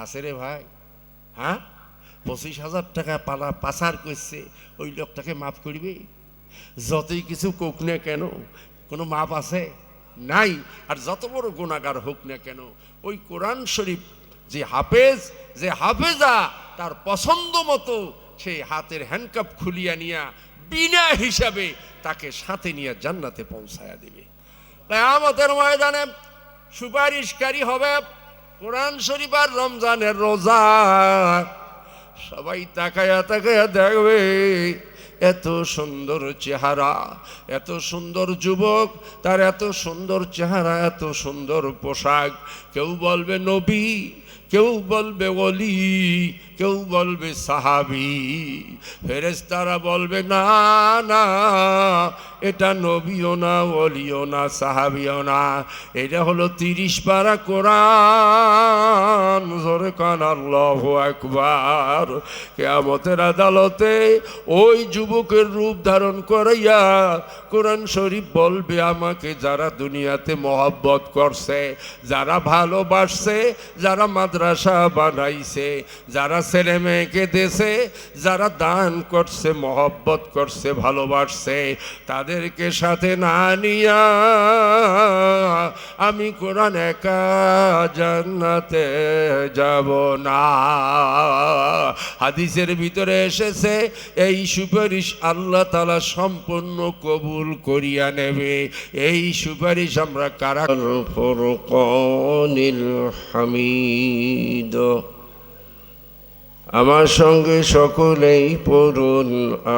আছে রে ভাই? হ্যাঁ, 25,000 টাকা পাচার করছে, ওই লোকটাকে মাফ করবে? যতই কিছু কোক না কেন, কোনো মাপ আছে? নাই। আর যত বড় গুনাহগার হোক না কেন, ওই কোরআন শরীফ যে হাফেজ, যে হাফেজা, তার পছন্দ মতো সে হাতের হ্যান্ডকাপ খুলিয়া নিয়া বিনা হিসাবে তাকে সাথে নিয়ে জান্নাতে পৌঁছায়া দিবে। তাই আমাদের ময়দানে সুপারিশকারী হবে কোরআন শরীফ আর রমজানের রোজা। সবাই তাকায়া তাকায়া দেখবে, এত সুন্দর চেহারা, এত সুন্দর যুবক, তার এত সুন্দর চেহারা, এত সুন্দর পোশাক। কেউ বলবে নবী, কেউ বলবে ওলি, কেউ বলবে সাহাবি। ফেরেশতারা বলবে না না, এটা নবীও না, ওলিও না, সাহাবিও না, এটা হলো 30 পারা কোরআন। জোরে কান আল্লাহু আকবার। কিয়ামতের আদালতে ওই যুবকের রূপ ধারণ করাইয়া কোরআন শরীফ বলবে, আমাকে যারা দুনিয়াতে মহব্বত করছে, যারা ভালোবাসছে, যারা মাদ্রাসা বানাইছে, যারা ছেলে মেয়েকে দেশে, যারা দান করছে, মহব্বত করছে, ভালোবাসছে, তাদেরকে সাথে না নিয়া আমি কোরআন একা জান্নাতে যাব না। হাদিসের ভিতরে এসেছে, এই সুপারিশ আল্লাহ তাআলা সম্পূর্ণ কবুল করিয়া নেবে। এই সুপারিশ আমরা কারা? ফুরকানিল হামিদ। আমার সঙ্গে সকলেই পড়ুন,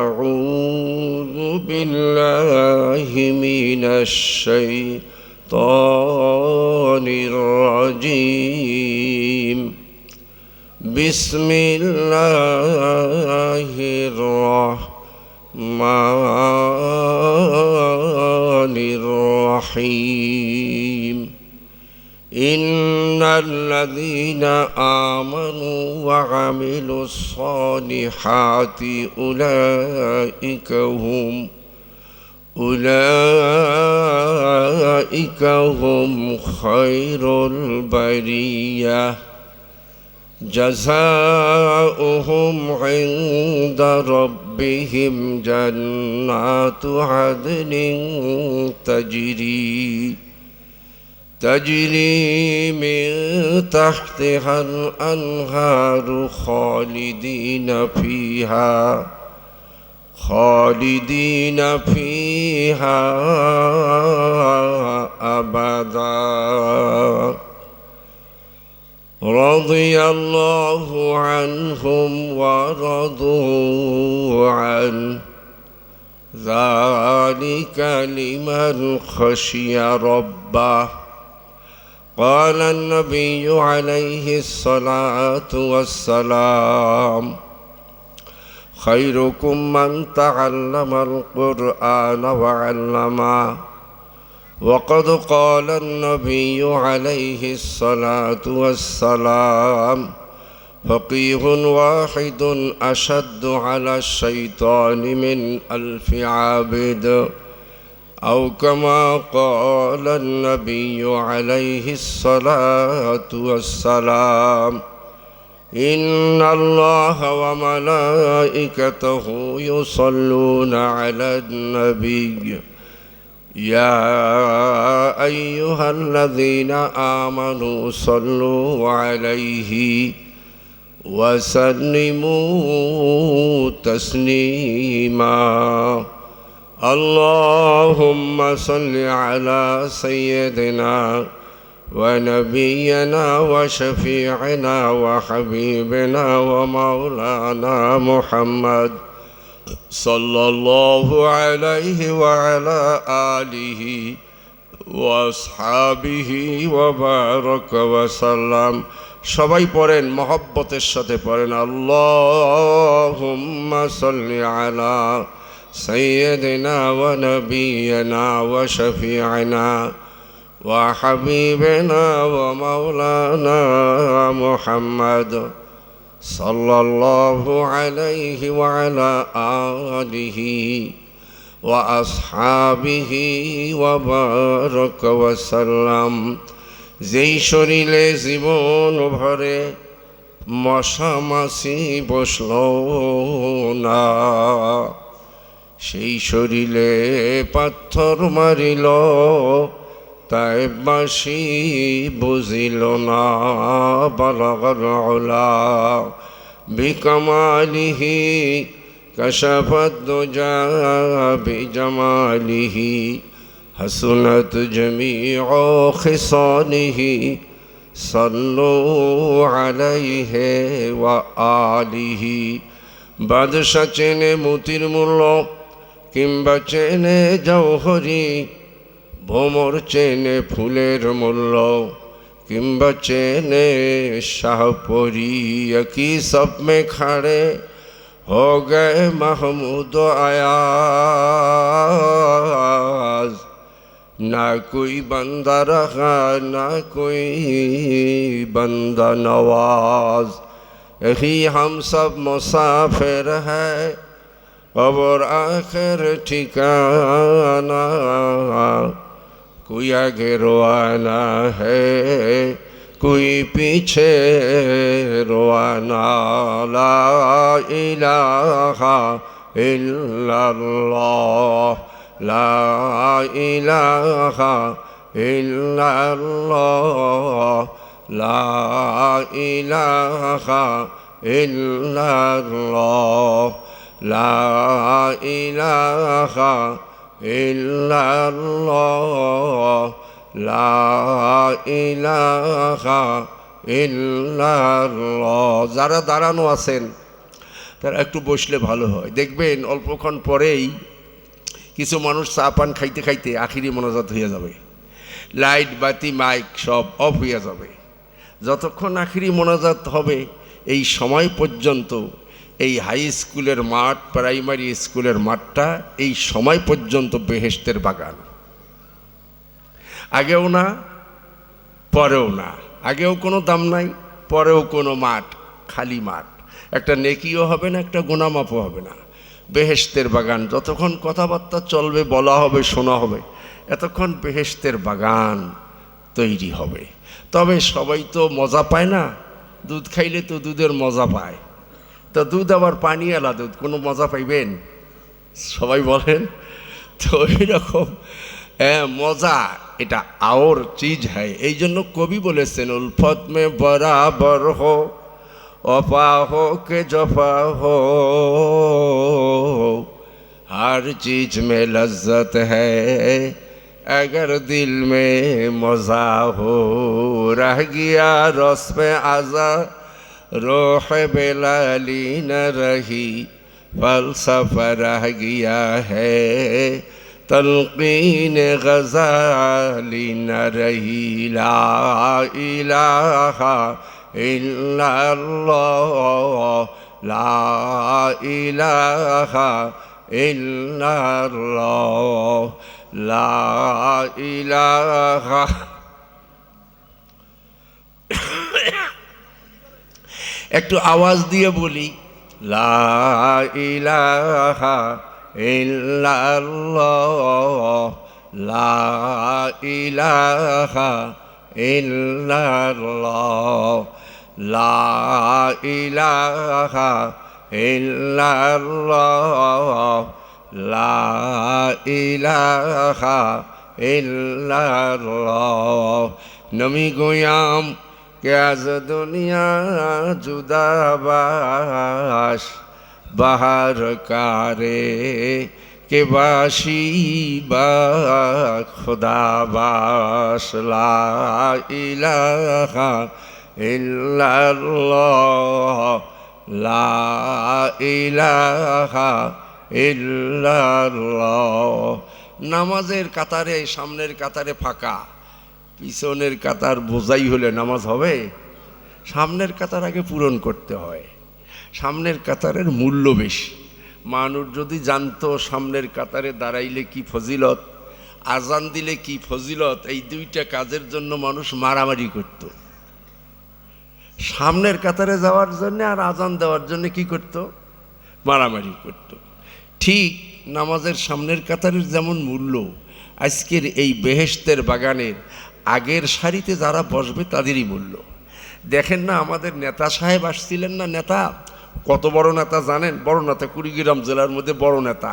আউযু বিল্লাহি মিনাশ শাইতানির রাজিম। বিসমিল্লাহির রহমানির রহিম। ইন্নাল্লাযীনা আমানু ওয়া আমিলুস সালিহাতি উলাইকা হুম খায়রুল বারিয়াহ। জাযাউহুম ইনদা রাব্বিহিম জান্নাতু আদনিন تجري من تحتها الأنهار خالدين فيها أبدا. رضي الله عنهم ورضوا عنه، ذلك لمن خشي ربه. قال النبي عليه الصلاة والسلام: خيركم من تعلم القرآن وعلمه. وقد قال النبي عليه الصلاة والسلام: فقيه واحد أشد على الشيطان من 1000 عابد. أو كما قال النبي عليه الصلاة والسلام: إن الله وملائكته يصلون على النبي يا أيها الذين آمنوا صلوا عليه وسلموا تسليما. اللهم صل على سيدنا ونبينا وشفيعنا وحبيبنا ومولانا محمد صلى الله عليه وعلى آله وأصحابه وبارك وسلم. সবাই পড়েন, মহব্বতের সাথে পড়েন, আল্লাহুম্মা সাল্লি আলা সাইয়্যিদিনা ওয়া নাবিয়িনা ওয়া শাফিঈনা ওয়া হাবিবিনা ওয়া মাওলানা মুহাম্মদ সাল্লাল্লাহু আলাইহি ওয়া আলা আলিহি ওয়া আসহাবিহি ওয়া বারাকা ওয়া সাল্লাম। যেই শরীরে জীবন ভরে মশা মাছি বসল না, সেই শরীরে পাথর মারিল, তাই বাসি বুঝিল না। বালাগাল উলা বিকামালিহি কাশাফাত দুজা বিজামালিহি হাসুনাত জামিউ খিসালিহি সাল্লু আলাইহি ওয়া আলিহি। বাদশা চেনে মতির মূল্য কিংবা চেনে জওহরি, ভোমর চেনে ফুলের মূল্য কিংবা চেনে শাহপরি। একই সব में खड़े हो गए महमूद अयाज, ना कोई बंदा रहा ना कोई बंदा नवाज। यही हम सब मुसाफिर है कब्र आखिर ठिकाना, कोई आगे रोआना है कोई पीछे रोआना। ला इलाहा इल्लल्लाह ला इलाहा इल्लल्लाह ला इलाहा इल्लल्लाह ला इलाहा ইল্লাল্লাহ লা ইলাহা ইল্লাল্লাহ। যারা দাঁড়ানো আছেন তারা একটু বসলে ভালো হয়। দেখবেন অল্পক্ষণ পরেই কিছু মানুষ চা পান খাইতে খাইতে আখিরি মোনাজাত হয়ে যাবে, লাইট বাতি মাইক সব অফ হয়ে যাবে। যতক্ষণ আখিরি মোনাজাত হবে এই সময় পর্যন্ত এই হাই স্কুলের মাঠ, প্রাইমারি স্কুলের মাঠটা এই সময় পর্যন্ত বেহেশতের বাগান। আগেও না পরেও না, আগেও কোনো দাম নাই, পরেও কোনো মাঠ, খালি মাঠ। একটা নেকিও হবে না, একটা গুনামাপও হবে না। বেহেশতের বাগান যতক্ষণ কথাবার্তা চলবে, বলা হবে, শোনা হবে, এতক্ষণ বেহেশতের বাগান তৈরি হবে। তবে সবাই তো মজা পায় না, দুধ খাইলে তো দুধের মজা পায়, তো দুধ আবার পানিওয়ালা দুধ, কোনো মজা পাইবেন? সবাই বলেন তো এইরকম মজা এটা আর চিজ হয়। এই জন্য কবি বলেছেন উলফত মে বরাবর হো অপা হো কে জফা হো, हर चीज में लज्जत है अगर दिल में मज़ा हो। रह गया रस में आज़ा रोह बेलाली न रही, फलसफा रह गया है तलकीन गज़ाली न रही। ला इलाहा इल्लल्लाह ला इलाहा इल्लल्लाह ला इलाहा। একটু আওয়াজ দিয়ে বলি লা ইলাহা ইল্লাল্লাহ লা ইলাহা ইল্লাল্লাহ লা ইলাহা ইল্লাল্লাহ লা ইলাহা ইল্লাল্লাহ। নমি গোয়াম কে আজ দুনিয়া জুদাবাস বাহার কারে কে বাসি বা খুদাবাস। লা ইলাহা ইল্লাল্লাহ লা ইলাহা ইল্লাল্লাহ। নামাজের কাতারে সামনের কাতারে ফাঁকা, পিছনের কাতার বোঝাই হলে নামাজ হবে? সামনের কাতার আগে পূরণ করতে হয়। সামনের কাতারের মূল্য বেশি। মানুষ যদি জানতো সামনের কাতারে দাঁড়াইলে কি ফজিলত, আজান দিলে কি ফজিলত, এই দুইটা কাজের জন্য মানুষ মারামারি করত। সামনের কাতারে যাওয়ার জন্য আর আজান দেওয়ার জন্য কি করত? মারামারি করত। ঠিক নামাজের সামনের কাতারের যেমন মূল্য, আজকের এই বেহেশতের বাগানের আগের সারিতে যারা বসবে তাদেরই মূল্য। দেখেন না আমাদের নেতা সাহেব আসছিলেন না, নেতা কত বড় নেতা জানেন? বড় নেতা, কুড়িগ্রাম জেলার মধ্যে বড় নেতা,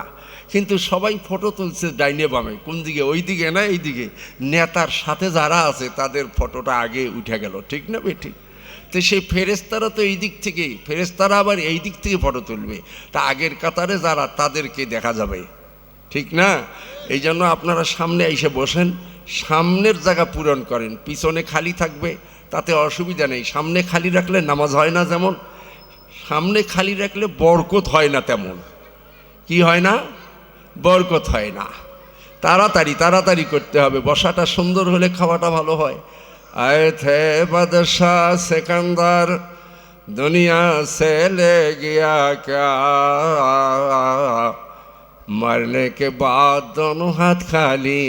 কিন্তু সবাই ফটো তুলছে ডাইনে বামে, কোন দিকে? ওই দিকে না এই দিকে। নেতার সাথে যারা আছে তাদের ফটোটা আগে উঠে গেল, ঠিক না বেঠিক? তো সেই ফেরেস্তারা তো এই দিক থেকেই, ফেরেস্তারা আবার এই দিক থেকে ফটো তুলবে, তা আগের কাতারে যারা তাদেরকে দেখা যাবে, ঠিক না? এই জন্য আপনারা সামনে এসে বসেন, সামনের জায়গা পূরণ করেন, পিছনে খালি থাকবে তাতে অসুবিধা নেই। সামনে খালি রাখলে নামাজ হয় না, যেমন সামনে খালি রাখলে বরকত হয় না, তেমন কি হয় না? বরকত হয় না। তাড়াতাড়ি তাড়াতাড়ি করতে হবে, বসাটা সুন্দর হলে খাওয়াটা ভালো হয়। आए थे बादशाह सिकंदर दुनिया से ले गया क्या, मरने के बाद दोनों हाथ खाली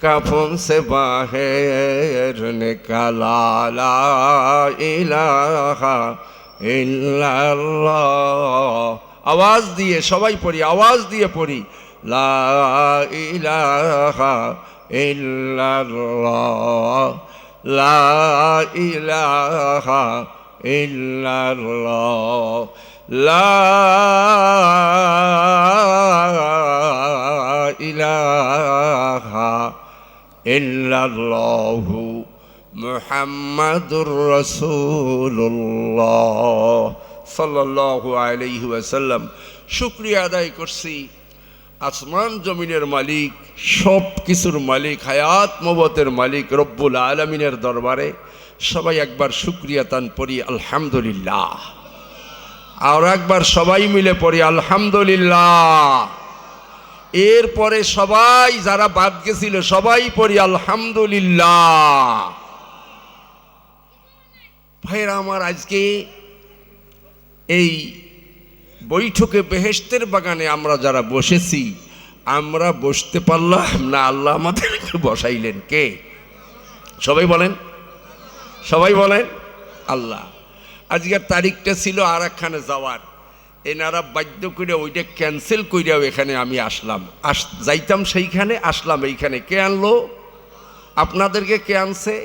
कफन से बाहर निकाला, ला इलाहा इल्लल्लाह। आवाज दिए सबाई पढ़ी, आवाज दिए पढ़ी, ला इलाहा इल्लल्लाह, ला इलाहा इल्लल्लाह, ला इलाहा इल्लल्लाह मुहम्मदुर रसूलुल्लाह सल्लल्लाहु अलैहि वसल्लम। शुक्रिया আদায় করছি আসমান জমিনের মালিক, সব কিছুর মালিক, হায়াত মওতের মালিক রব্বুল আলামিনের দরবারে সবাই একবার শুকরিয়া তান পড়ি আলহামদুলিল্লাহ। আর একবার সবাই মিলে পড়ি আলহামদুলিল্লাহ। এরপরে সবাই যারা বাদ গেছিল সবাই পড়ি আলহামদুলিল্লাহ। ভাইরা আমার, আজকে এই বৈঠকে বেহেশতের বাগানে আমরা যারা বসেছি, আমরা বসতে পারলাম না, আল্লাহ আমাদেরকে বসাইলেন কে? সবাই বলেন, সবাই বলেন আল্লাহ। আজকের তারিখটা ছিল আর একখানে যাওয়ার, এনারা বাধ্য করে ওইটা ক্যান্সেল কইরাও এখানে আমি আসলাম। যাইতাম সেইখানে, আসলাম এইখানে। কে আনলো আপনাদেরকে? কে আনছে?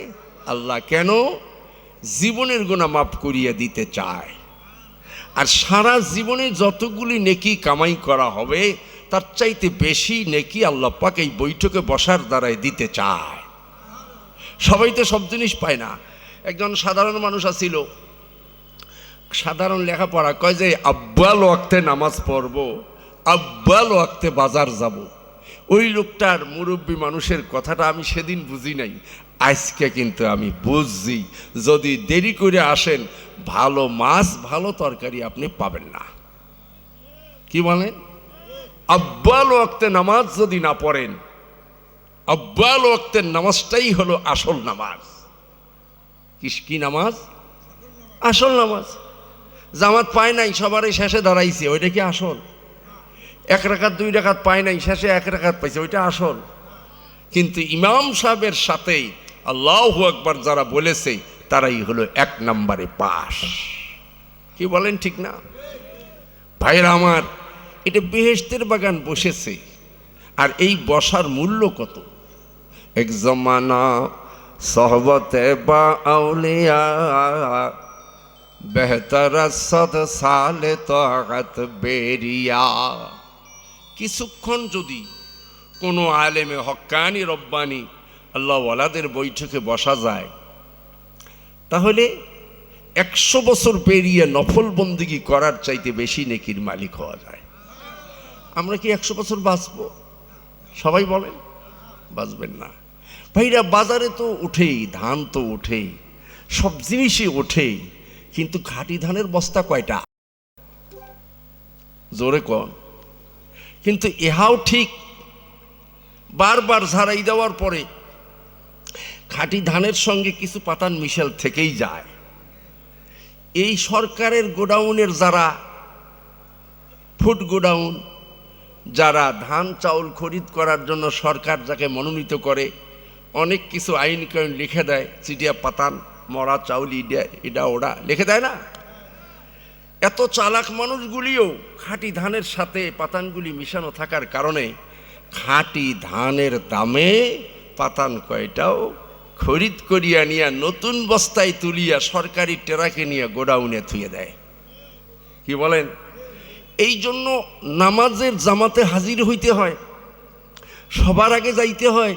আল্লাহ। কেন? জীবনের গুনাহ মাফ করিয়ে দিতে চায়। আর সারা জীবনে যতগুলি নেকি কামাই করা হবে তার চাইতে বেশি নেকি আল্লাহ পাক এই বৈঠকে বসার দ্বারাই দিতে চায়। সবাই তো সব জিনিস পায় না। একজন সাধারণ মানুষ আছিল, সাধারণ লেখাপড়া, কয় যে আব্বাল ওয়াক্তে নামাজ পড়ব, আব্বাল ওয়াক্তে বাজার যাব। ওই লোকটার মুরব্বী মানুষের কথাটা আমি সেদিন বুঝি নাই, আজকে কিন্তু আমি বুঝছি। যদি দেরি করে আসেন, ভালো মাছ ভালো তরকারি আপনি পাবেন না। কি বলেন? আব্বাল ওয়াক্তে নামাজ যদি না পড়েন, আব্বাল ওয়াক্তের নামাজটাই হলো আসল নামাজ। কি নামাজ? আসল নামাজ। জামাত পায় নাই, সবারই শেষে দাঁড়াইছে, ওইটা কি আসল? এক রাকাত দুই রাকাত পায় নাই, শেষে এক রাকাত পাইছে, ওইটা আসল। কিন্তু ইমাম সাহেবের সাথেই আল্লাহু আকবার যারা বলেছে তারাই হলো এক নম্বরে পাস। কি বলেন ঠিক না? ভাইরা আমার, এটা বেহেশতের বাগান বসেছে। আর এই বসার মূল্য কত? এক জমানা সহবতে বা আউলিয়া বেহতর সদ সালে তাকাত বেরিয়া। কিছুক্ষণ যদি কোনো আলেমে হক্কানি রব্বানি আল্লাহ ওয়ালাদের বৈঠকে বসা যায়, তাহলে 100 বছর পেরিয়ে নফল বন্দিগি করার চাইতে বেশি নেকির মালিক হওয়া যায়। আমরা কি 100 বছর বাঁচবো? সবাই বলেন, বাঁচবেন না। ভাইরা, বাজারে তো উঠেই, ধান তো উঠেই, সব জিনিসই ওঠে, কিন্তু খাঁটি ধানের বস্তা কয়টা? জোরে কন। কিন্তু ইহাও ঠিক, বারবার ঝাড়াই দেওয়ার পরে খাঁটি ধানের সঙ্গে কিছু পাতান মিশেল থেকেই যায়। এই সরকারের গোডাউনের যারা ফুড গোডাউন, যারা ধান চাউল খরিদ করার জন্য সরকার যাকে মনোনীত করে, অনেক কিছু আইন কানুন লিখে দেয়, চিটিয়া পাতান, মরা চাউল, এটা ওরা লিখে দেয় না? এত চালাক মানুষগুলিও খাঁটি ধানের সাথে পাতানগুলি মিশানো থাকার কারণে খাঁটি ধানের দামে পাতান কয়টাও খরিদ করিয়া নিয়া নতুন বস্তায় তুলিয়া সরকারি ট্রাকে নিয়ে গোডাউনে থুয়ে দেয়। কি বলেন? এই জন্য নামাজের জামাতে হাজির হইতে হয়, সবার আগে যাইতে হয়,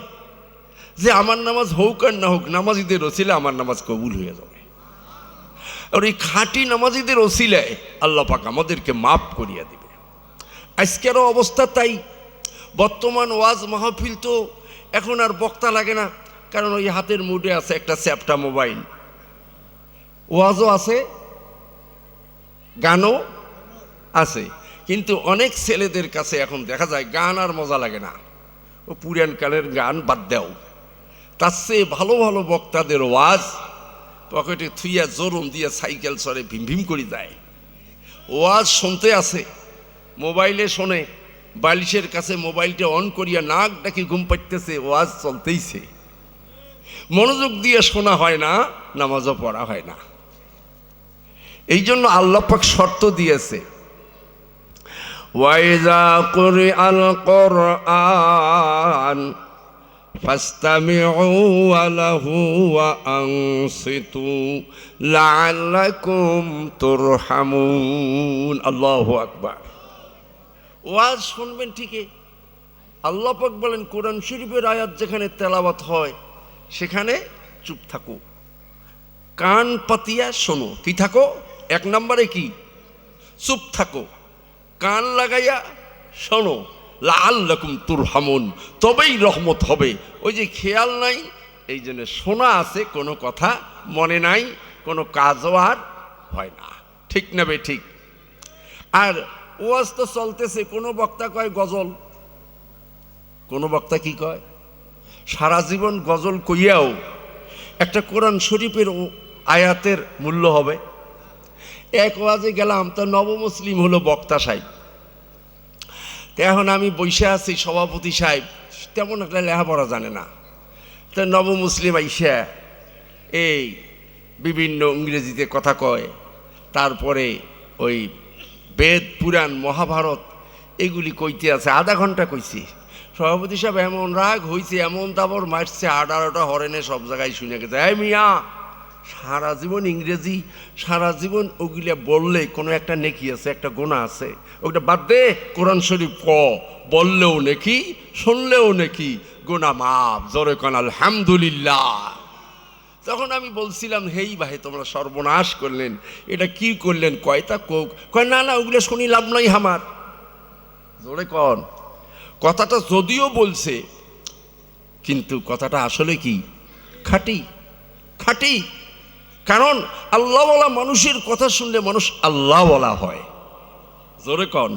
যে আমার নামাজ হোক আর না হোক নামাজিদের ওসিলায় আমার নামাজ কবুল হয়ে যাবে। আর এই খাঁটি নামাজিদের ওসিলায় আল্লাহ পাক আমাদেরকে মাফ করিয়া দিবে। আজকেরও অবস্থা তাই। বর্তমান ওয়াজ মাহফিল তো এখন আর বক্তা লাগে না, কারণ ওই হাতের মুঠে আছে একটা চ্যাপটা মোবাইল, ওয়াজও আছে, গানও আছে। কিন্তু অনেক ছেলেদের কাছে এখন দেখা যায় গান আর মজা লাগে না, ও পুরান কালের গান বাদ দাও, তার চেয়ে ভালো ভালো বক্তাদের ওয়াজ পকেটে থুইয়া জোরম দিয়া সাইকেল চড়ে ভিম ভিম করে যায়। ওয়াজ শুনতে আছে, মোবাইলে শোনে, বালিশের কাছে মোবাইলটা অন করিয়া নাক ডাকি ঘুম পাইতেছে, ওয়াজ চলতেইছে, মনোযোগ দিয়ে শোনা হয় না, নামাজও পড়া হয় না। এই জন্য আল্লাহ পাক শর্ত দিয়েছে, ওয়াইজা কুরআল কুরআন ফাসতামিউ লাহু ওয়া আনসিতু লাআল্লাকুম তুরহামুন। আল্লাহু আকবার। ওয়াজ শুনবেন ঠিকই, আল্লাহ পাক বলেন কোরআন শরীফের আয়াত যেখানে তেলাওয়াত হয় সেখানে চুপ থাকো, কান পাতিয়া শোনো। কি থাকো? এক নম্বরে কি? চুপ থাকো, কান লাগাইয়া শোনো। লাআল্লাকুম তুরহামুন, তবেই রহমত হবে। ওই যে খেয়াল নাই, এই জন্য শোনা আছে, কোনো কথা মনে নাই, কোনো কাজও আর হয় না। ঠিক না বে ঠিক? আর ওয়াজ তো চলতেছে, কোনো বক্তা কয় গজল, কোনো বক্তা কি কয়, সারা জীবন গজল কইয়াও একটা কোরআন শরীফের আয়াতের মূল্য হবে। এক ওয়াজে গেলাম, তো নবমুসলিম হলো বক্তা সাহেব। এখন আমি বসে আছি, সভাপতি সাহেব তেমন একটা লেখাপড়া জানে না, তো নবমুসলিম আইসা এই বিভিন্ন ইংরেজিতে কথা কয়, তারপরে ওই বেদ পুরাণ মহাভারত এগুলি কইতে আছে, আধা ঘন্টা কইছি। সভাপতি সাহেব এমন রাগ হয়েছে, এমন দাবর মারছে, 18টা হরেনে সব জায়গায় শুনে গেছে। এই মিয়া, সারা জীবন ইংরেজি, সারা জীবন ওগুলা বললে কোনো একটা নেকি আছে, একটা গোনা আছে, ওটা বাদ দে, কোরআন শরীফ ক, বললেও নেকি, শুনলেও নেকি, গোনা মাফ, জোরে কান আলহামদুলিল্লাহ। তখন আমি বলছিলাম, হেই ভাই তোমরা সর্বনাশ করলেন, এটা কি করলেন? কয়টা কোক, কয় না না ওগুলো শুনি লাভ নাই আমার। জোরে কন। কথাটা যদিও বলছে, কিন্তু কথাটা আসলে কি? খাঁটি, খাঁটি। কারণ আল্লাহওয়ালা মানুষের কথা শুনলে মানুষ আল্লাহওয়ালা হয়। জোরে কন।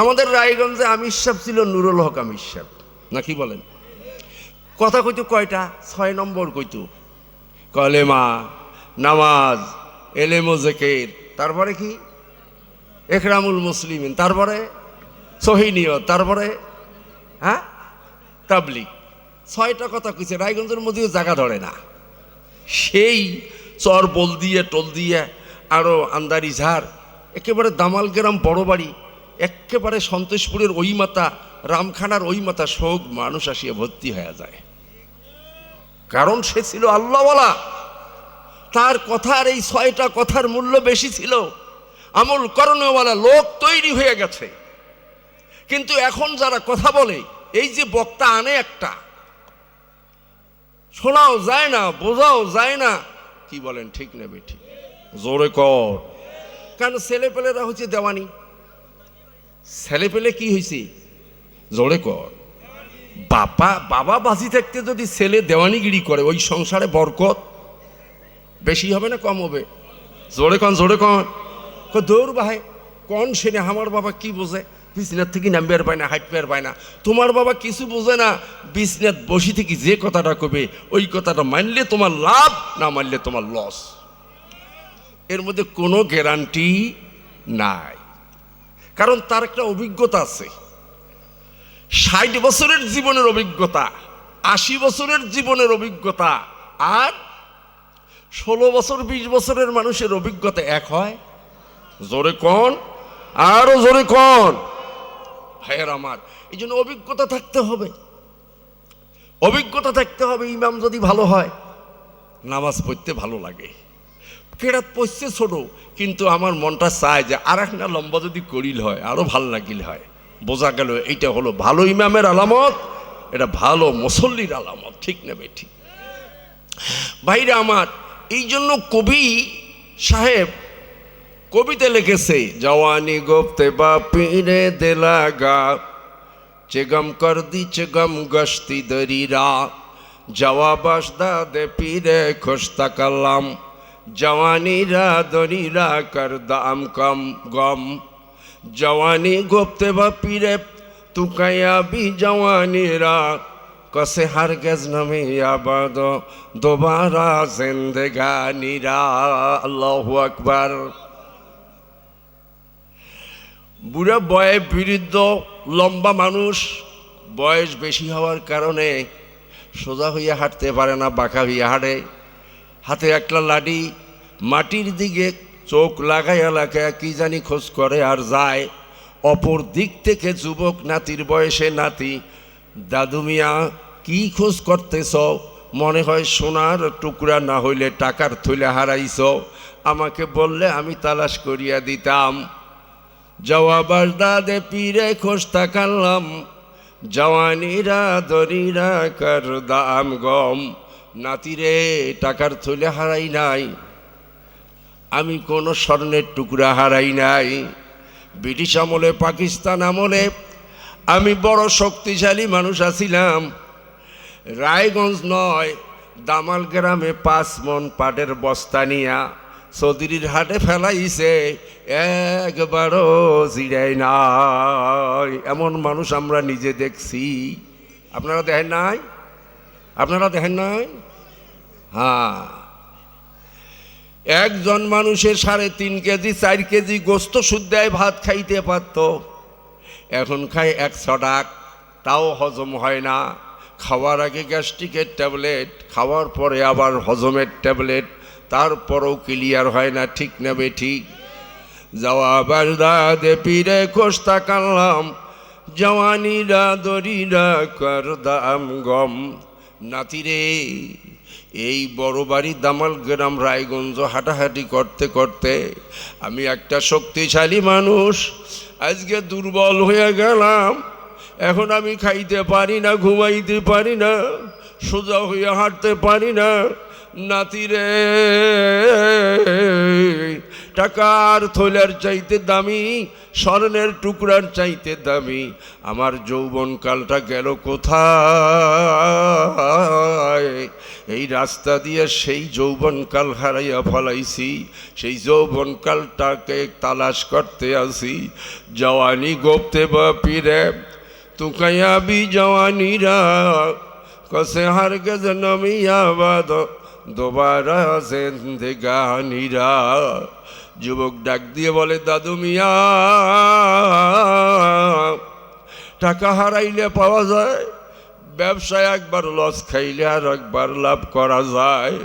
আমাদের রায়গঞ্জে আমির সাহেব ছিল নুরুল হক আমির সাহেব, নাকি বলেন? কথা কইতো কয়টা? 6 নম্বর কইতো, কলেমা, নামাজ, এলেমো জেকের, তারপরে কি একরামুল মুসলিমিন, তারপরে সহিনিয়ত, তারপরে হ্যাঁ তাবলিগ। 6টা কথা কইছে। রায়গঞ্জের মধ্যেও জায়গা ধরে না। সেই চর বল দিয়ে টোল দিয়ে আরও আন্দারি ঝাড়, একেবারে দামাল গ্রাম বড় বাড়ি, একেবারে সন্তোষপুরের ওই মাথা, রামখানার ওই মাথা, সব মানুষ আসিয়া ভর্তি হয়ে যায়। কারণ সে ছিল আল্লাহওয়ালা। তার কথার এই 6টা কথার মূল্য বেশি ছিল। আমল করণেওয়ালা লোক তৈরি হয়ে গেছে। কিন্তু এখন যারা কথা বলে, এই যে বক্তা আনে একটা, শোনাও যায় না, বোঝাও যায় না। কি বলেন ঠিক না বেঠি? জোরে কর। কারণ ছেলেপেলেরা হচ্ছে দেওয়ানি। ছেলেপেলে কি হয়েছে? জোরে কর। বাবা বাজি থাকতে যদি ছেলে দেওয়ানিগিরি করে, ওই সংসারে বরকত বেশি হবে না কম হবে? জোরে কন, জোরে কন। দৌড় ভাই কন সেনে, আমার বাবা কি বোঝে? বিছনাথ থেকে নামবে আর পায় না, হাঁটবে আর পায় না। তোমার বাবা কিছু বোঝে না, বিছনাথ বসি থেকে যে কথাটা কবে, ওই কথাটা মানলে তোমার লাভ, না মানলে তোমার লস। এর মধ্যে কোনো গ্যারান্টি নাই। কারণ তার একটা অভিজ্ঞতা আছে। 60 বছরের জীবনের অভিজ্ঞতা, 80 বছরের জীবনের অভিজ্ঞতা, আর 16 বছর 20 বছরের মানুষের অভিজ্ঞতা এক হয়? জোরে কন, আরো জোরে কন। ভাইয়ের আমার, এই জন্য অভিজ্ঞতা থাকতে হবে। অভিজ্ঞতা থাকতে হবে। ইমাম যদি ভালো হয় নামাজ পড়তে ভালো লাগে। কেরাত পড়ছে ছোট, কিন্তু আমার মনটা চায় যে আর একটা লম্বা যদি করিল হয় আরও ভাল লাগিল হয়। বোঝা গেল এইটা হলো ভালো ইমামের আলামত, এটা ভালো মুসল্লির আলামত। ঠিক নেবে ঠিক ভাইরা আমার। এই জন্য কবি সাহেব কবিতে লিখেছে, জওয়ানি গোপতে বা পীরে দেলাগা চেগম কর দি চেগম গস্তি দরিরা জওয়াবাস দা দে পীরে খোস্তা কালাম জওয়ানিরা দরিরা কর দাম কম গম জওয়ানি গোপতে বা পীরে তুকায়া বি জওয়ানিরা কসে হারগেজ নামে আবাদ দোবারা জিন্দেগানিরা। আল্লাহু আকবার। বুড়া বয়ে বৃদ্ধ লম্বা মানুষ বয়স বেশি হওয়ার কারণে সোজা হইয়া হাঁটতে পারে না, বাঁকা হইয়া হাঁটে। হাতে একটা লাঠি, মাটির দিকে চোখ লাগাইয়া লাগাইয়া কি জানি খোঁজ করে আর যায়। অপর দিক থেকে যুবক নাতির বয়সে নাতি, দাদু মিয়া কি খোঁজ করতেছ? মনে হয় সোনার টুকরা, না হইলে টাকার থইলে হারাইছ, আমাকে বললে আমি তালাশ করিয়া দিতাম। জওয়াবার দাদে পীরে খোঁজতা কানলাম জওয়ানিরা দরিরা কর দাম গম। নাতিরে টাকার থইলে হারাই নাই, আমি কোনো স্বর্ণের টুকরা হারাই নাই। ব্রিটিশ আমলে পাকিস্তান আমলে আমি বড় শক্তিশালী মানুষ আছিলাম। রায়গঞ্জ নয় দামাল গ্রামে 5 মণ পাটের বস্তা নিয়া চৌধুরীর হাটে ফেলাইছে, একবারও জিরাই নাই। এমন মানুষ আমরা নিজে দেখছি। আপনারা দেখেন নাই? আপনারা দেখেন নাই? হ্যাঁ, একজন মানুষের 3.5 কেজি 4 কেজি গোস্ত শুদ্ধায় ভাত খাইতে পারত, এখন খায় 100 টাকা, তাও হজম হয় না। খাওয়ার আগে গ্যাস্ট্রিকের ট্যাবলেট, খাওয়ার পরে আবার হজমের ট্যাবলেট, তারপরও ক্লিয়ার হয় না। ঠিক নেবে ঠিক। জওয়াবার দাদে পীরে খোঁজতা কানলাম জওয়ানিরা দরিরা কর দাম গম। নাতিরে এই বড় বাড়ি দামাল গ্রাম রায়গঞ্জ হাঁটাহাঁটি করতে করতে আমি একটা শক্তিশালী মানুষ, আজকে দুর্বল হয়ে গেলাম। এখন আমি খাইতে পারি না, ঘুমাইতে পারি না, সোজা হয়ে হাঁটতে পারি না। নাতিরে টাকার থলের চাইতে দামি, স্বর্ণের টুকরার চাইতে দামি আমার যৌবনকালটা গেল কোথায়? এই রাস্তা দিয়ে সেই যৌবনকাল হারাইয়া ফলাইছি, সেই যৌবনকালটাকে তালাশ করতে আসি। জওয়ানি গোপতে বা পীরে তুকায়া বি জওয়ানিরা কসে হারগেজ নমিয়া বাদ দোবারা জিন্দেগানিরা। যুবক ডাক দিয়ে বলে, দাদু মিয়া টাকা হারাইলে পাওয়া যায়, ব্যবসায় একবার লস খাইলে আর একবার লাভ করা যায়।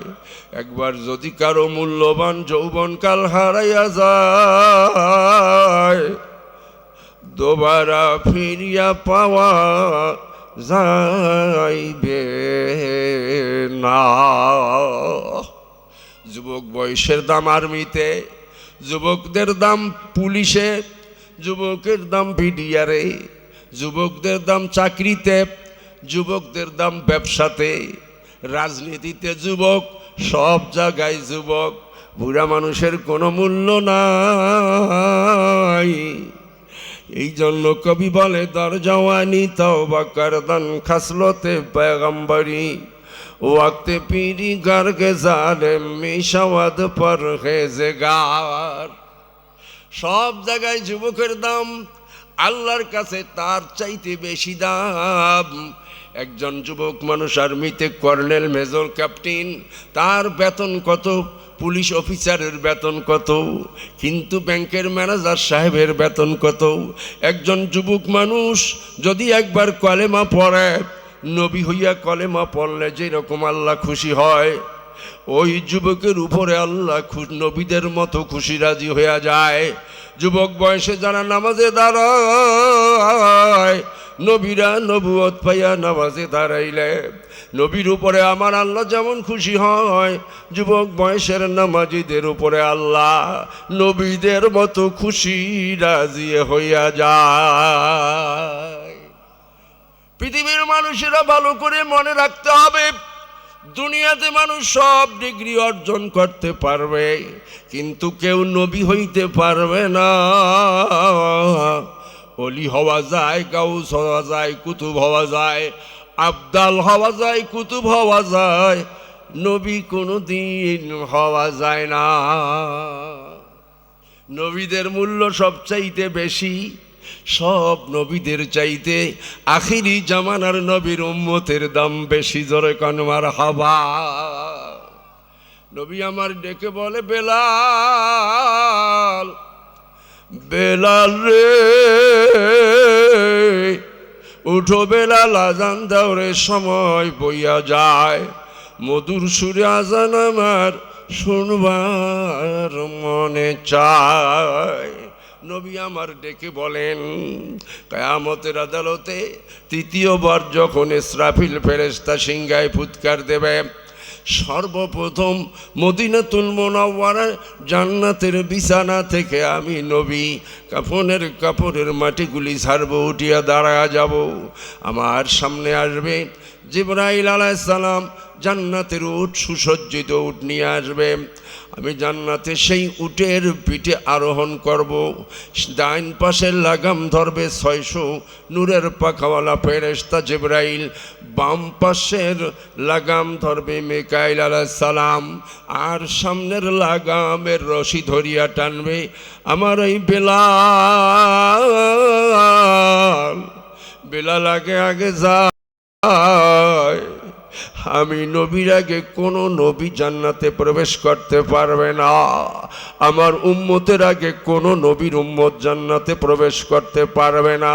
একবার যদি কারো মূল্যবান যৌবনকাল হারাইয়া যায়, দোবারা ফিরিয়া পাওয়া যাইবে না। যুবক বয়সের দাম আর্মিতে, যুবকদের দাম পুলিশে, যুবকের দাম বিডিআরে, যুবকদের দাম চাকরিতে, যুবকদের দাম ব্যবসাতে, রাজনীতিতে যুবক, সব জায়গায় যুবক। বুড়া মানুষের কোনো মূল্য নাই। এই জন্য কবি বলে, দর জওয়ানি তওবা করদান খাসলতে পেগম্বরি ওয়াক্তে পীরি গর্গে জালেম মিশাওয়াদ পরহেজগার। সব জায়গায় যুবকের দাম, আল্লাহর কাছে তার চাইতে বেশি দাম। একজন যুবক মানুষ আর্মিতে কর্নেল, মেজর, ক্যাপ্টেন, তার বেতন কত, পুলিশ অফিসারের বেতন কত, কিন্তু ব্যাংকের ম্যানেজার সাহেবের বেতন কত। একজন যুবক মানুষ যদি একবার কলেমা পড়ে, নবী হইয়া কলেমা পড়লে যেরকম আল্লাহ খুশি হয়, ওই যুবকের উপরে আল্লাহ নবীদের মতো খুশি রাজি হইয়া যায়। যুবক বয়সে যারা নামাজে দাঁড়ায়, নবীরা নবুয়ত পাইয়া নামাজে দাঁড়াইলে নবীর উপরে আমার আল্লাহ যেমন খুশি হয়, যুবক বয়সের নামাজীদের উপরে আল্লাহ নবীদের মতো খুশি রাজি হইয়া যায়। পৃথিবীর মানুষেরা ভালো করে মনে রাখতে হবে, দুনিয়াতে মানুষ সব ডিগ্রি অর্জন করতে পারবে, কিন্তু কেউ নবী হইতে পারবে না। অলি হওয়া যায়, গাউস হওয়া যায়, কুতুব হওয়া যায়, আবদাল হওয়া যায়, কুতুব হওয়া যায়, নবী কোনো দিন হওয়া যায় না। নবীদের মূল্য সবচাইতে বেশি, সব নবীদের চাইতে আখিরি জামানার নবীর উম্মতের দাম বেশি। জোরে কোন মারহাবা। নবী আমার ডেকে বলে, বেলাল, বেলাল রে উঠো বেলাল, আজান দাও রে, সময় বইয়া যায়, মধুর সুরে আজান আমার শুনবার মনে চায়। নবী আমার ডেকে বলেন, কিয়ামতের আদালতে তৃতীয়বার যখন ইসরাফিল ফেরেশতা সিংহায় ফুৎকার দেবে, সর্বপ্রথম মদিনাতুল মুনাওয়ারা জান্নাতের বিছানা থেকে আমি নবী কাপড়ের মাটিগুলি ছাড়ব, উঠিয়া দাঁড়ায়া যাব। আমার সামনে আসবে জিবরাইল আলাইহিস সালাম, জান্নাতের উট, সুসজ্জিত উট নিয়ে আসবে। আমি জান্নাতে সেই উটের পিঠে আরোহণ করব। ডাইন পাশের লাগাম ধরবে 600 নূরের পাখাওয়ালা ফেরেশতা জিবরাইল, বাম পাশের লাগাম ধরবে মিকাইল আলাইহিস সালাম, আর সামনের লাগামের রশি ধরিয়া টানবে আমার এই বেলাল। বেলাল আগে আগে যায়। আমি নবীর আগে কোনো নবী জান্নাতে প্রবেশ করতে পারবে না। আমার উম্মতের আগে কোনো নবীর উম্মত জান্নাতে প্রবেশ করতে পারবে না।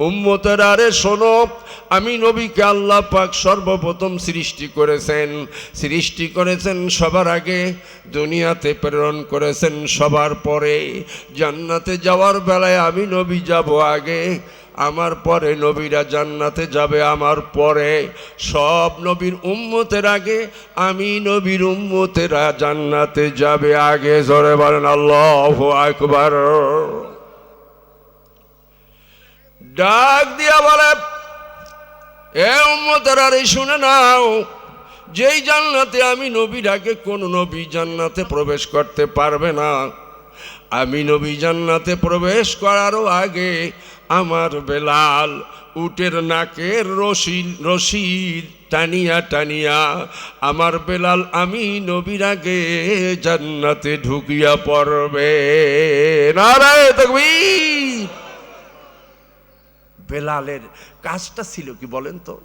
উম্মতের আরে শোনো, আমি নবীকে আল্লাহ পাক সর্বপ্রথম সৃষ্টি করেছেন সবার আগে, দুনিয়াতে প্রেরণ করেছেন সবার পরে। জান্নাতে যাওয়ার বেলায় আমি নবী যাব আগে, আমার পরে নবীরা জান্নাতে যাবে আমার পরে। সব নবীর উম্মতের আগে আমি নবীর উম্মতেরা জান্নাতে যাবে আগে। জোরে বলেন আল্লাহু আকবার। ডাক দিয়া বলে, এ উম্মতেরা রে শুনে নাও, যেই জান্নাতে আমি নবীর আগে কোন নবী জান্নাতে প্রবেশ করতে পারবে না, আমি নবী জান্নাতে প্রবেশ করারও আগে আমার বেলাল উটের নাকের রশি টানিয়া টানিয়া আমার বেলাল আমি নবীর আগে জান্নাতে ঢুকিয়া পড়বে। নারায়ে তাকবীর। বেলালের কাজটা ছিল কি বলেন তো?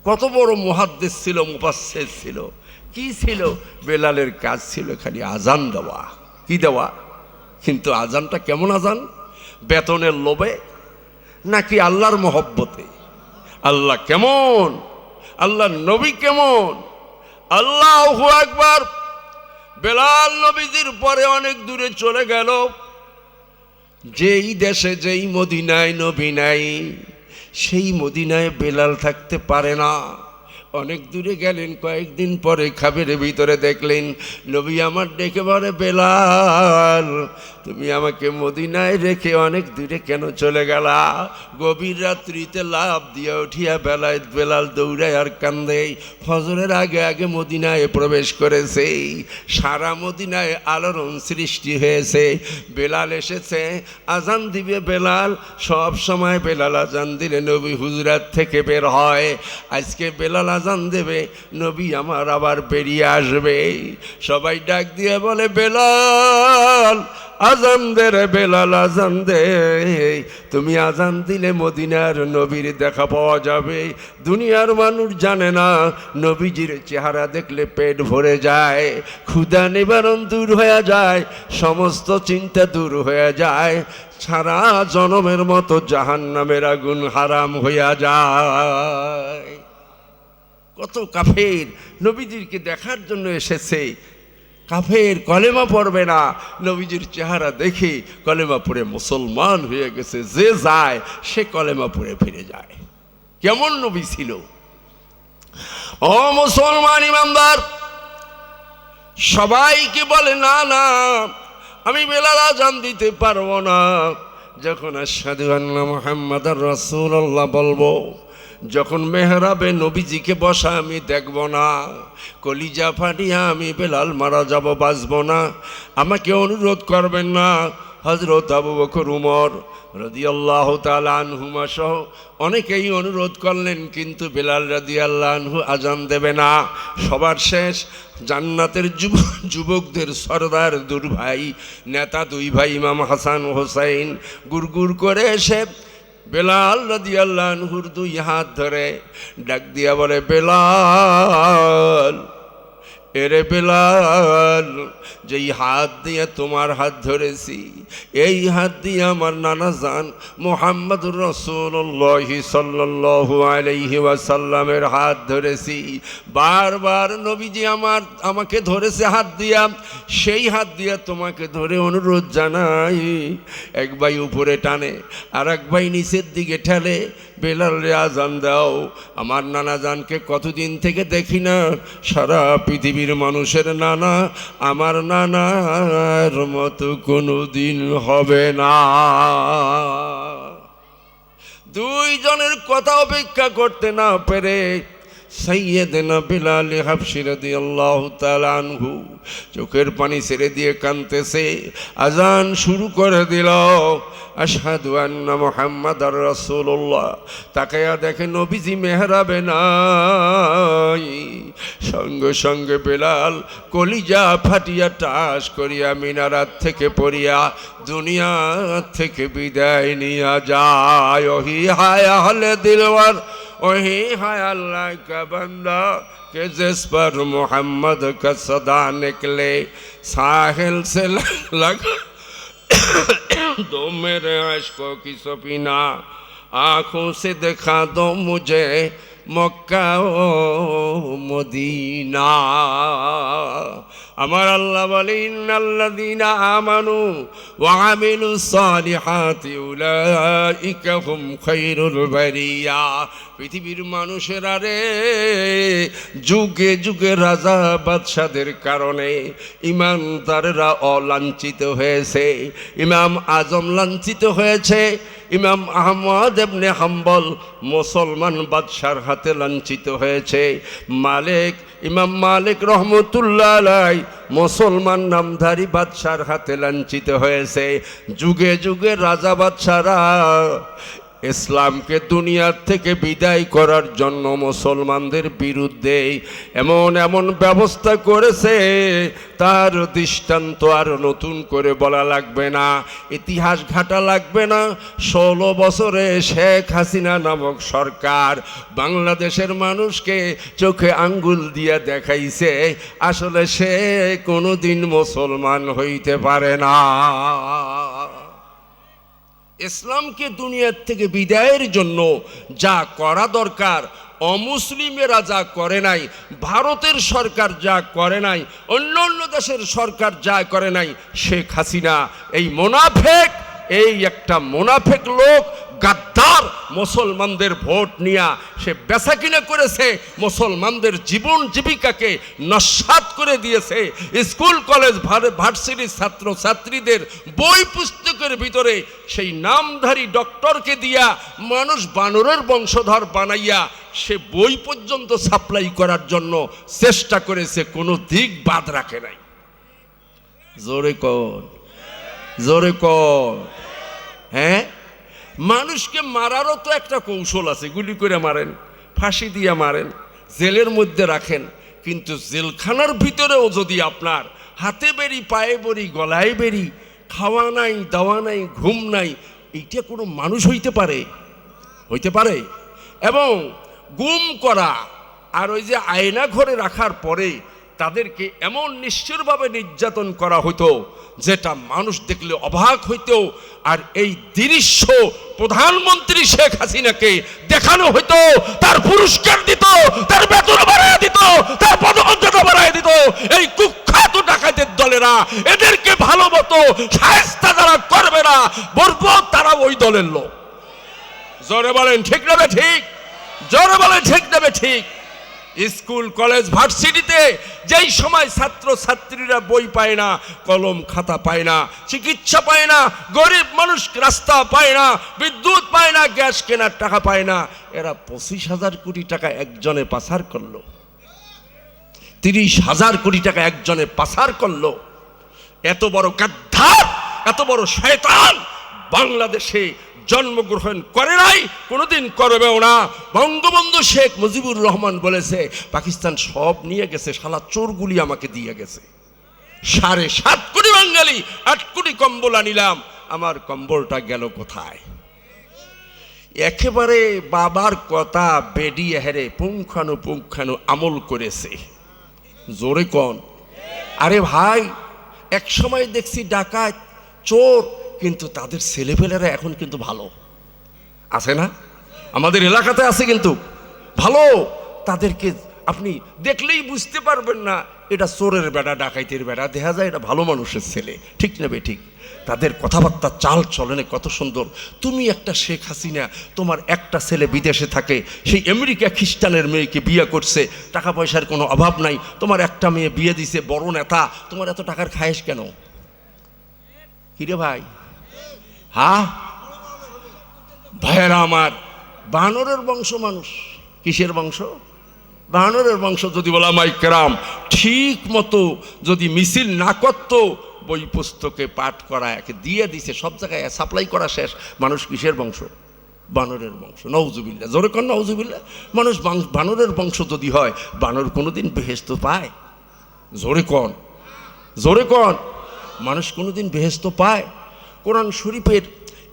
কত বড় মুহাদ্দিস ছিল, মুফাসসির ছিল, কি ছিল? বেলালের কাজ ছিল খালি আজান দেওয়া। কি দেওয়া? কিন্তু আজানটা কেমন আজান? বেতনের লোভে নাকি আল্লাহর মহব্বতে? আল্লাহ কেমন, আল্লাহর নবী কেমন? আল্লাহু আকবার। বেলাল নবীজির পরে অনেক দূরে চলে গেল। যেই দেশে যেই মদিনায় নবী নাই, সেই মদিনায় বেলাল থাকতে পারে না। অনেক দূরে গেলেন, কয়েকদিন পরে খাবের ভিতরে দেখলেন নবী আমার ডেকে বলে, বেলাল তুমি আমাকে মদিনায় রেখে অনেক দূরে কেন চলে গেলা? গভীর রাত্রিতে লাফ দিয়া উঠিয়া বেলাল দৌড়ায় আর কান্দে। ফজরের আগে আগে মদিনায় প্রবেশ করেছে, সারা মদিনায় আলোড়ন সৃষ্টি হয়েছে। বেলাল এসেছে, আজান দিবে বেলাল। সব সময় বেলাল আজান দিলে নবী হুজরাত থেকে বের হয়। আজকে বেলাল আজান দেবে, নবী আমার আবার বেরিয়ে আসবে। সবাই ডাক দিয়ে বলে, বেলাল আজান দে রে বেলাল, আজান দে। তুমি আজান দিলে মদিনার নবীর দেখা পাওয়া যাবে। দুনিয়ার মানুষ জানে না, নবীজির চেহারা দেখলে পেট ভরে যায়, ক্ষুধা নিবারণ দূর হয়ে যায়, সমস্ত চিন্তা দূর হয়ে যায়, সারা জনমের মতো জাহান্নামের আগুন হারাম হইয়া যায়। কত কাফের নবীজিকে দেখার জন্য এসেছে, কাফের, কলেমা পড়বে না। নবীজির চেহারা দেখে কলেমা পড়ে মুসলমান হয়ে গেছে। যে যায় সে কলেমা পড়ে ফিরে যায়। কেমন নবী ছিল! ও মুসলমান ইমানদার, সবাইকে বলে না না আমি বেলাল আযান দিতে পারবো না। যখন আশহাদু আন্না মুহাম্মাদার রাসূলুল্লাহ বলবো, যখন মেহরাবে নবীজিকে বসা আমি দেখব না, কলিজা ফাটিয়া আমি বেলাল মারা যাব, বাঁচব না। আমাকে অনুরোধ করবেন না। হযরত আবু বকর, উমর রাদিয়াল্লাহু তাআলা আনহুমা সহ অনেকেই অনুরোধ করলেন, কিন্তু বেলাল রাদিয়াল্লাহু আনহু আজান দেবে না। সবার শেষ জান্নাতের যুবকদের সরদার দুই ভাই নেতা, দুই ভাই ইমাম হাসান ও হোসাইন গুড়গুড় করে এসে বেলাল রাদিয়াল্লাহু আনহুর দুই হাত ধরে ডাক দিয়া বলে, বেলাল, এরে বেলাল, যেই হাত দিয়ে তোমার হাত ধরেছি, এই হাত দিয়ে আমার নানা জান মুহাম্মদুর রাসূলুল্লাহ সাল্লাল্লাহু আলাইহি ওয়াসাল্লামের হাত ধরেছি। বারবার নবীজি আমাকে ধরেছে হাত দিয়া, সেই হাত দিয়া তোমাকে ধরে অনুরোধ জানাই। এক ভাই উপরে টানে আর এক ভাই নিচের দিকে ঠেলে, বেলাল রে আজান দাও। আমার নানা জানকে কতদিন থেকে দেখি না, সারা পৃথিবীর মানুষের নানা আমার নানার মতো কোনো দিন হবে না। দুইজনের কথা অপেক্ষা করতে না পেরে সাইয়েদনা বেলাল হাবশী রাদিয়াল্লাহু তাআলা আনহু চোখের পানি ছেড়ে দিয়ে কাঁদতেছে। আজান শুরু করে দিল, আশহাদু আন্না মুহাম্মাদার রাসূলুল্লাহ। তাকায়া দেখে নবীজি মেহরাবে নাই। সঙ্গে সঙ্গে বেলাল কলিজা ফাটিয়া টাস করিয়া মিনারাত থেকে পড়িয়া দুনিয়া থেকে বিদায় নিয়া যায়। ওহি হায় আহলে দিলওয়ার, वही है अल्लाह का बंदा कि जिस पर मोहम्मद का सदा निकले, साहिल से लगा दो मेरे अश्कों की सफीना, आँखों से दिखा दो मुझे मक्का ও মদিনা। আমার আল্লাহ বলে, ইন্নাল্লাযীনা আমানু ওয়া আমিলুস সালিহাতি উলাইকা হুম খায়রুল বারিয়া। পৃথিবীর মানুষেরা রে, যুগে যুগে রাজা বাদশাদের কারণে ইমানদাররা অলাঞ্ছিত হয়েছে। ইমাম আজম লাঞ্ছিত হয়েছে, ইমাম আহমদ ইবনে হাম্বল মুসলমান বাদশার হাতে লাঞ্ছিত হয়েছে। ইমাম মালিক রহমতুল্লাহ আলাইহি মুসলমান নামধারী বাদশার হাতে লাঞ্ছিত হয়েছে। যুগে যুগে রাজা বাদশারা ইসলামকে দুনিয়ার থেকে বিদায় করার জন্য মুসলমানদের বিরুদ্ধে এমন এমন ব্যবস্থা করেছে, তার দৃষ্টান্ত আর নতুন করে বলা লাগবে না, ইতিহাস ঘাটা লাগবে না। 16 বছরে শেখ হাসিনা নামক সরকার বাংলাদেশের মানুষকে চোখে আঙ্গুল দিয়া দেখাইছে আসলে সে কোনোদিন মুসলমান হইতে পারে না। ইসলামকে দুনিয়ার থেকে বিদায়ের জন্য যা করা দরকার অমুসলিমেরা যা করে নাই, ভারতের সরকার যা করে নাই, অন্য অন্য দেশের সরকার যা করে নাই, শেখ হাসিনা এই মুনাফেক, এই একটা মুনাফেক লোক, গাদ্দার, মুসলমানদের ভোট নিয়া সে বেচাকিনা করেছে, মুসলমানদের জীবন জীবিকাকে নস্যাৎ করে দিয়েছে। স্কুল কলেজ ভার্সিটির ছাত্র ছাত্রীদের বই পুস্তকের ভিতরে সেই নামধারী ডক্টরকে দিয়া মানুষ বানরের বংশধর বানাইয়া সে বই পর্যন্ত সাপ্লাই করার জন্য চেষ্টা করেছে, কোনো দিক বাদ রাখে নাই। জোরে কর, জোরে কর। হ্যাঁ, মানুষকে মারারও তো একটা কৌশল আছে, গুলি করে মারেন, ফাঁসি দিয়ে মারেন, জেলের মধ্যে রাখেন, কিন্তু জেলখানার ভিতরেও যদি আপনার হাতে বেরি, পায়ে বেরি, গলায় বেরি, খাওয়া নাই, দাওয়া নাই, ঘুম নাই, এইটা কোনো মানুষ হইতে পারে? হইতে পারে? এবং গুম করা আর ওই যে আয়না ঘরে রাখার পরে তাদেরকে এমন নিষ্ঠুরভাবে নির্যাতন করা হতো যেটা মানুষ দেখলে অবাক হইতো। আর এই দৃশ্য প্রধানমন্ত্রী শেখ হাসিনাকে দেখানো হইতো, তার পুরস্কার দিত, তার বেতন বাড়ায় দিত, তার পদমর্যাদা বাড়ায় দিত। এই কুখ্যাত এত ডাকাতের দলেরা, এদেরকে ভালো মতো শায়েস্তা যারা করবে না, বলবো তারা ওই দলের লোক। জোরে বলেন ঠিক নেবে ঠিক, জোরে বলেন ঠিক নেবে ঠিক। স্কুল কলেজ ভার্সিটিতে যেই সময় ছাত্র ছাত্রীরা বই পায় না, কলম খাতা পায় না, চিকিৎসা পায় না, গরিব মানুষ রাস্তা পায় না, বিদ্যুৎ পায় না, গ্যাস কেনার টাকা পায় না, এরা 25,000 কোটি টাকা একজনে পাচার করলো, 30,000 কোটি টাকা একজনে পাচার করলো। এত বড় গাদ্দার, এত বড় শয়তান বাংলাদেশে জন্মগ্রহণ করে নাই, কোনোদিন করবেও না। বঙ্গবন্ধু শেখ মুজিবুর রহমান বলেছে, পাকিস্তান সব নিয়ে গেছে, শালা চোরগুলি আমাকে দিয়ে গেছে। 7.5 কোটি বাঙালি 8 কোটি কম্বল আনিলাম, আমার কম্বলটা গেল কোথায়? একেবারে বাবার কথা বেডিয়ে হেরে পুঙ্খানু আমল করেছে। জোরে কোন? আরে ভাই, এক সময় দেখছি ডাকাত চোর, কিন্তু তাদের ছেলেপেলেরা এখন কিন্তু ভালো আছে না? আমাদের এলাকাতে আছে কিন্তু ভালো। তাদেরকে আপনি দেখলেই বুঝতে পারবেন না এটা চোরের বেটা, ডাকাইতের বেটা, দেখা যায় এটা ভালো মানুষের ছেলে। ঠিক নেবে ঠিক। তাদের কথাবার্তা চাল চলনে কত সুন্দর। তুমি একটা শেখ হাসিনা, তোমার একটা ছেলে বিদেশে থাকে, সেই আমেরিকা খ্রিস্টানের মেয়েকে বিয়ে করছে, টাকা পয়সার কোনো অভাব নাই, তোমার একটা মেয়ে বিয়ে দিছে বড় নেতা, তোমার এত টাকার খায়েশ কেন? কিরে ভাই? হ্যাঁ ভাইয়েরা আমার, বানরের বংশ মানুষ। কিসের বংশ? বানরের বংশ। যদি বলা মাইকেরাম ঠিক মতো যদি মিছিল না করত, বই পুস্তকে পাঠ করা একে দিয়ে দিছে, সব জায়গায় সাপ্লাই করা শেষ। মানুষ কিসের বংশ? বানরের বংশ। নওজুবিল্লাহ, জোরে কর নওজুবিল্লাহ। মানুষ বানরের বংশ যদি হয়, বানর কোনোদিন বেহেশত পায়? জোরে কন, জোরে কন। মানুষ কোনোদিন বেহেশত পায়? কোরআন শরীফের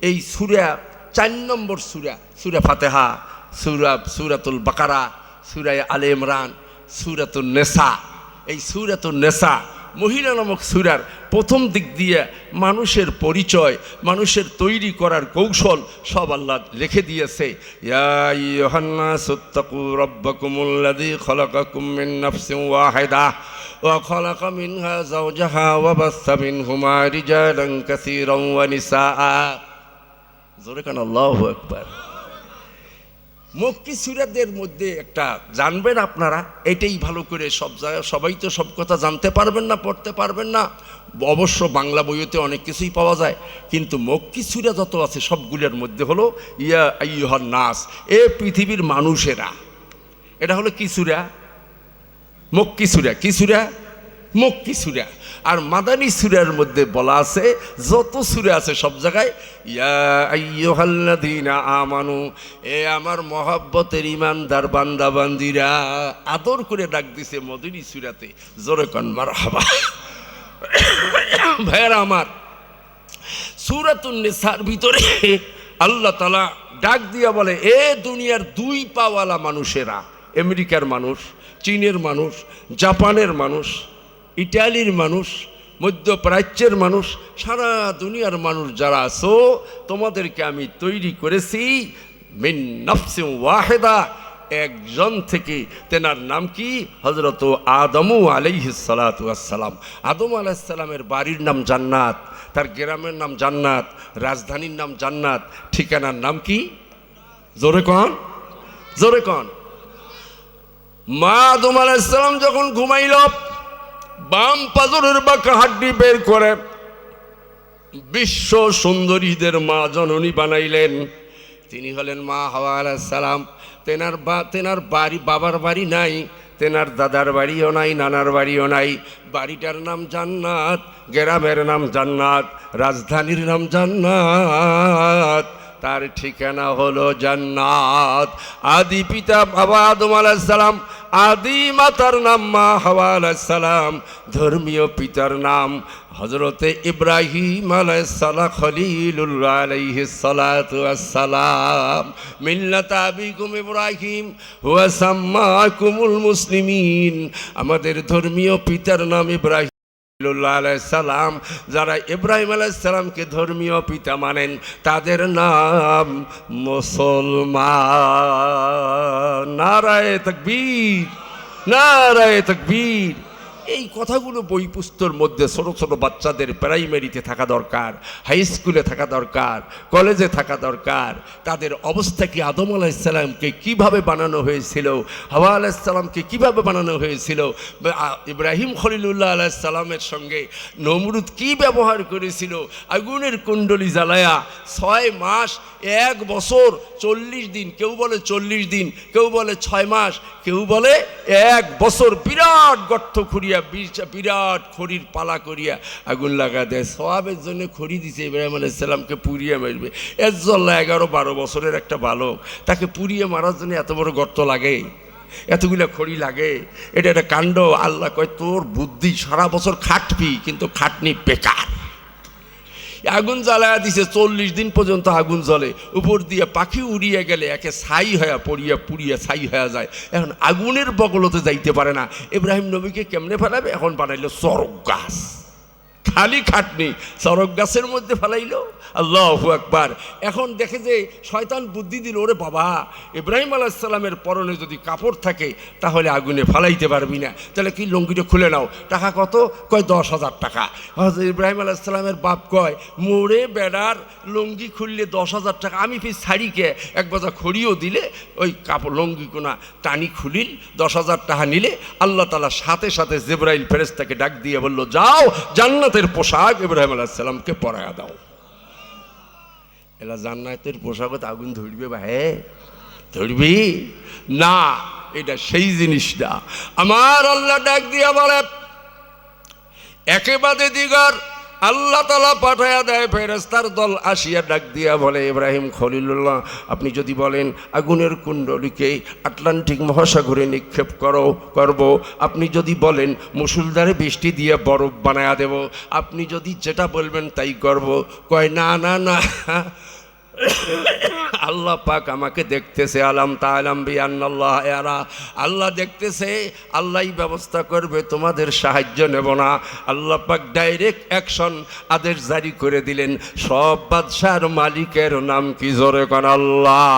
এই সূরা 4 নম্বর সূরা, সূরা ফাতিহা, সূরাতুল বাকারা, সূরা আলে ইমরান, সূরাতুন নিসা, এই সূরাতুন নিসা মহিলা নামক সূরার প্রথম দিক দিয়ে মানুষের পরিচয়, মানুষের তৈরি করার কৌশল সব আল্লাহ লিখে দিয়েছে। ইয়া আইয়ুহান্নাসুত্তাকু রাব্বাকুমুল্লাযী খালাকাকুম মিন নাফসিন ওয়াহিদা ওয়া খালাকা মিনহা যাওজাহা ওয়া বাসসা মিনহুমা রিজালান কাসীরান ওয়া নিসাআ। জোরে কান আল্লাহু আকবার। মক্কি সূরাদের মধ্যে একটা জানবেন আপনারা, এটাই ভালো করে সব জায়গায়, সবাই তো সব কথা জানতে পারবেন না, পড়তে পারবেন না। অবশ্য বাংলা বইতে অনেক কিছুই পাওয়া যায়, কিন্তু মক্কি সূরা যত আছে সবগুলোর মধ্যে হলো ইয়া আইয়ুহান নাস, এ পৃথিবীর মানুষেরা। এটা হলো কি সূরা? মক্কি সূরা। কি সূরা? মক্কি সূরা। আর মাদানী সূরার মধ্যে বলা আছে, যত সূরা আছে সব জায়গায় ইয়া আইয়ুহাল্লাযীনা আমানু, এ আমার মহব্বতের ইমানদার বান্দা বান্দিরা, আদর করে ডাক দিছে মদিনী সূরাতে। জোরে কন মারহাবা। ভাইরা আমার, সূরাতুন নিসার ভিতরে আল্লাহ তাআলা ডাক দিয়া বলে, এ দুনিয়ার 2 পাওয়ালা মানুষেরা, আমেরিকার মানুষ, চীনের মানুষ, জাপানের মানুষ, ইটালির মানুষ, মধ্যপ্রাচ্যের মানুষ, সারা দুনিয়ার মানুষ যারা আছো, তোমাদেরকে আমি তৈরি করেছি মিন নাফসিন ওয়াহিদা, একজন থেকে। তেনার নাম কি? হযরত আদমু আলাইহিস সালাতু ওয়াস সালাম। আদম আলাইহিস সালামের বাড়ির নাম জান্নাত, তার গ্রামের নাম জান্নাত, রাজধানীর নাম জান্নাত, ঠিকানার নাম কি? জোরে কন, জোরে কন। মা আদম আলাইহিস সালাম যখন ঘুমাইল, বাম পাজরের বাঁকা হাড্ডি বের করে বিশ্ব সুন্দরীদের মা জননী বানাইলেন। তিনি হলেন মা হাওয়া আলাইহিস সালাম। তেনার বাড়ি, বাবার বাড়ি নাই, তেনার দাদার বাড়িও নাই, নানার বাড়িও নাই। বাড়িটার নাম জান্নাত, গ্রামের নাম জান্নাত, রাজধানীর নাম জান্নাত, তার ঠিকানা হলো জান্নাত। আদি পিতা বাবা আদম আলাইহিস সালাম, আদি মাতার নাম মা হাওয়া আলাইহিস সালাম, ধর্মীয় পিতার নাম হযরতে ইব্রাহিম আলাইহিস সালাম খলিলুল্লাহ আলাইহিস সালাতু ওয়াস সালাম। মিল্লাত আবিকুম ইব্রাহিম ওয়া সাম্মাকুমুল মুসলিমিন, আমাদের ধর্মীয় পিতার নাম ইব্রাহিম আলাইহিস সালাম। যারা ইব্রাহিম আলাইহিস সালামকে ধর্মীয় পিতা মানেন, তাদের নাম মুসলমান। নারায়ে তাকবীর, নারায়ে তাকবীর। এই কথাগুলো বই পুস্তকের মধ্যে ছোট ছোট বাচ্চাদের প্রাইমারিতে থাকা দরকার, হাই স্কুলে থাকা দরকার, কলেজে থাকা দরকার। তাদের অবস্থা কি, আদম আলাইহিসসালামকে কিভাবে বানানো হয়েছিল, হাওয়া আলাইহিসসালামকে কিভাবে বানানো হয়েছিল, ইব্রাহিম খলিলুল্লাহ আলাইহিসসালামের সঙ্গে নমরুদ কি ব্যবহার করেছিল, আগুনের কুণ্ডলী জ্বালায়া 6 মাস 1 বছর 40 দিন, কেউ বলে 40 দিন, কেউ বলে 6 মাস, কেউ বলে 1 বছর বিরাট গর্ত খুঁড়িয়া বিরাট খড়ির পালা করিয়া আগুন লাগা দেয়। সওয়াবের জন্য খড়ি দিছে ইব্রাহিম আলাইহিস সালামকে পুড়িয়ে মারবে। এজ্জল্লা 11-12 বছরের একটা বালক, তাকে পুড়িয়ে মারার জন্য এত বড় গর্ত লাগে, এতগুলো খড়ি লাগে? এটা একটা কাণ্ড। আল্লাহ কয় তোর বুদ্ধি, সারা বছর খাটবি কিন্তু খাটনি বেকার। আগুন জ্বালায়া দিছে, 40 দিন পর্যন্ত আগুন জ্বলে, উপর দিয়ে পাখি উড়িয়ে গেলে একে ছাই হয়ে পড়িয়া পুড়িয়া ছাই হয়ে যায়। এখন আগুনের বগলতে যাইতে পারে না। ইব্রাহিম নবীকে কেমনে ফেলাবে? এখন বানাইলো চরক গাছ, খালি খাটনি, চরক গাছের মধ্যে ফেলাইলো। আল্লাহু আকবার। এখন দেখে যে শয়তান বুদ্ধি দিল, ওরে বাবা, ইব্রাহিম আলাইহিস সালামের পরনে যদি কাপড় থাকে তাহলে আগুনে ফালাইতে পারবি না, তাহলে কি লুঙ্গিটা খুলে নাও। টাকা কত? কয় 10,000 টাকা। হযরত ইব্রাহিম আলাইহিস সালামের বাপ কয় মোরে বেড়ার লুঙ্গি খুললে 10,000 টাকা, আমি ফির শাড়িকে এক বাজা খড়িও দিলে ওই কাপড় লুঙ্গি কোনা টানি খুলিল 10,000 টাকা নিলে আল্লাহ তাআলা সাথে সাথে জিবরাইল ফেরেশতাকে ডাক দিয়ে বলল, যাও জান্নাতের পোশাক ইব্রাহিম আলাইহিস সালামকে পরায়া দাও। এলা জান্নাতের পোশাকত আগুন ধরবে ভাই? ধরবি না, এটা সেই জিনিস না। আমার আল্লাহ ডাক দিয়া বলে, একেবারে দিগর আল্লাহ তাআলা পাঠায়া দেয় ফেরেশতার দল, আসিয়া ডাক দিয়া বলে, ইব্রাহিম খলিলুল্লাহ, আপনি যদি বলেন আগুনের কুণ্ডলীকে আটলান্টিক মহাসাগরে নিক্ষেপ করব, আপনি যদি বলেন মুষলধারে বৃষ্টি দিয়ে বরফ বানায়া দেব, আপনি যদি যেটা বলবেন তাই করব। কয় না না না, আল্লাহ পাক আমাকে দেখতেছে, আলাম তাআলাম বিআন্নাল্লাহ ইয়ারা, আল্লাহ দেখতেছে, আল্লাহই ব্যবস্থা করবে, তোমাদের সাহায্য নেব না। আল্লাহ পাক ডাইরেক্ট অ্যাকশন আদেশ জারি করে দিলেন। সব বাদশার মালিকের নাম কি? জোরে কোন আল্লাহ।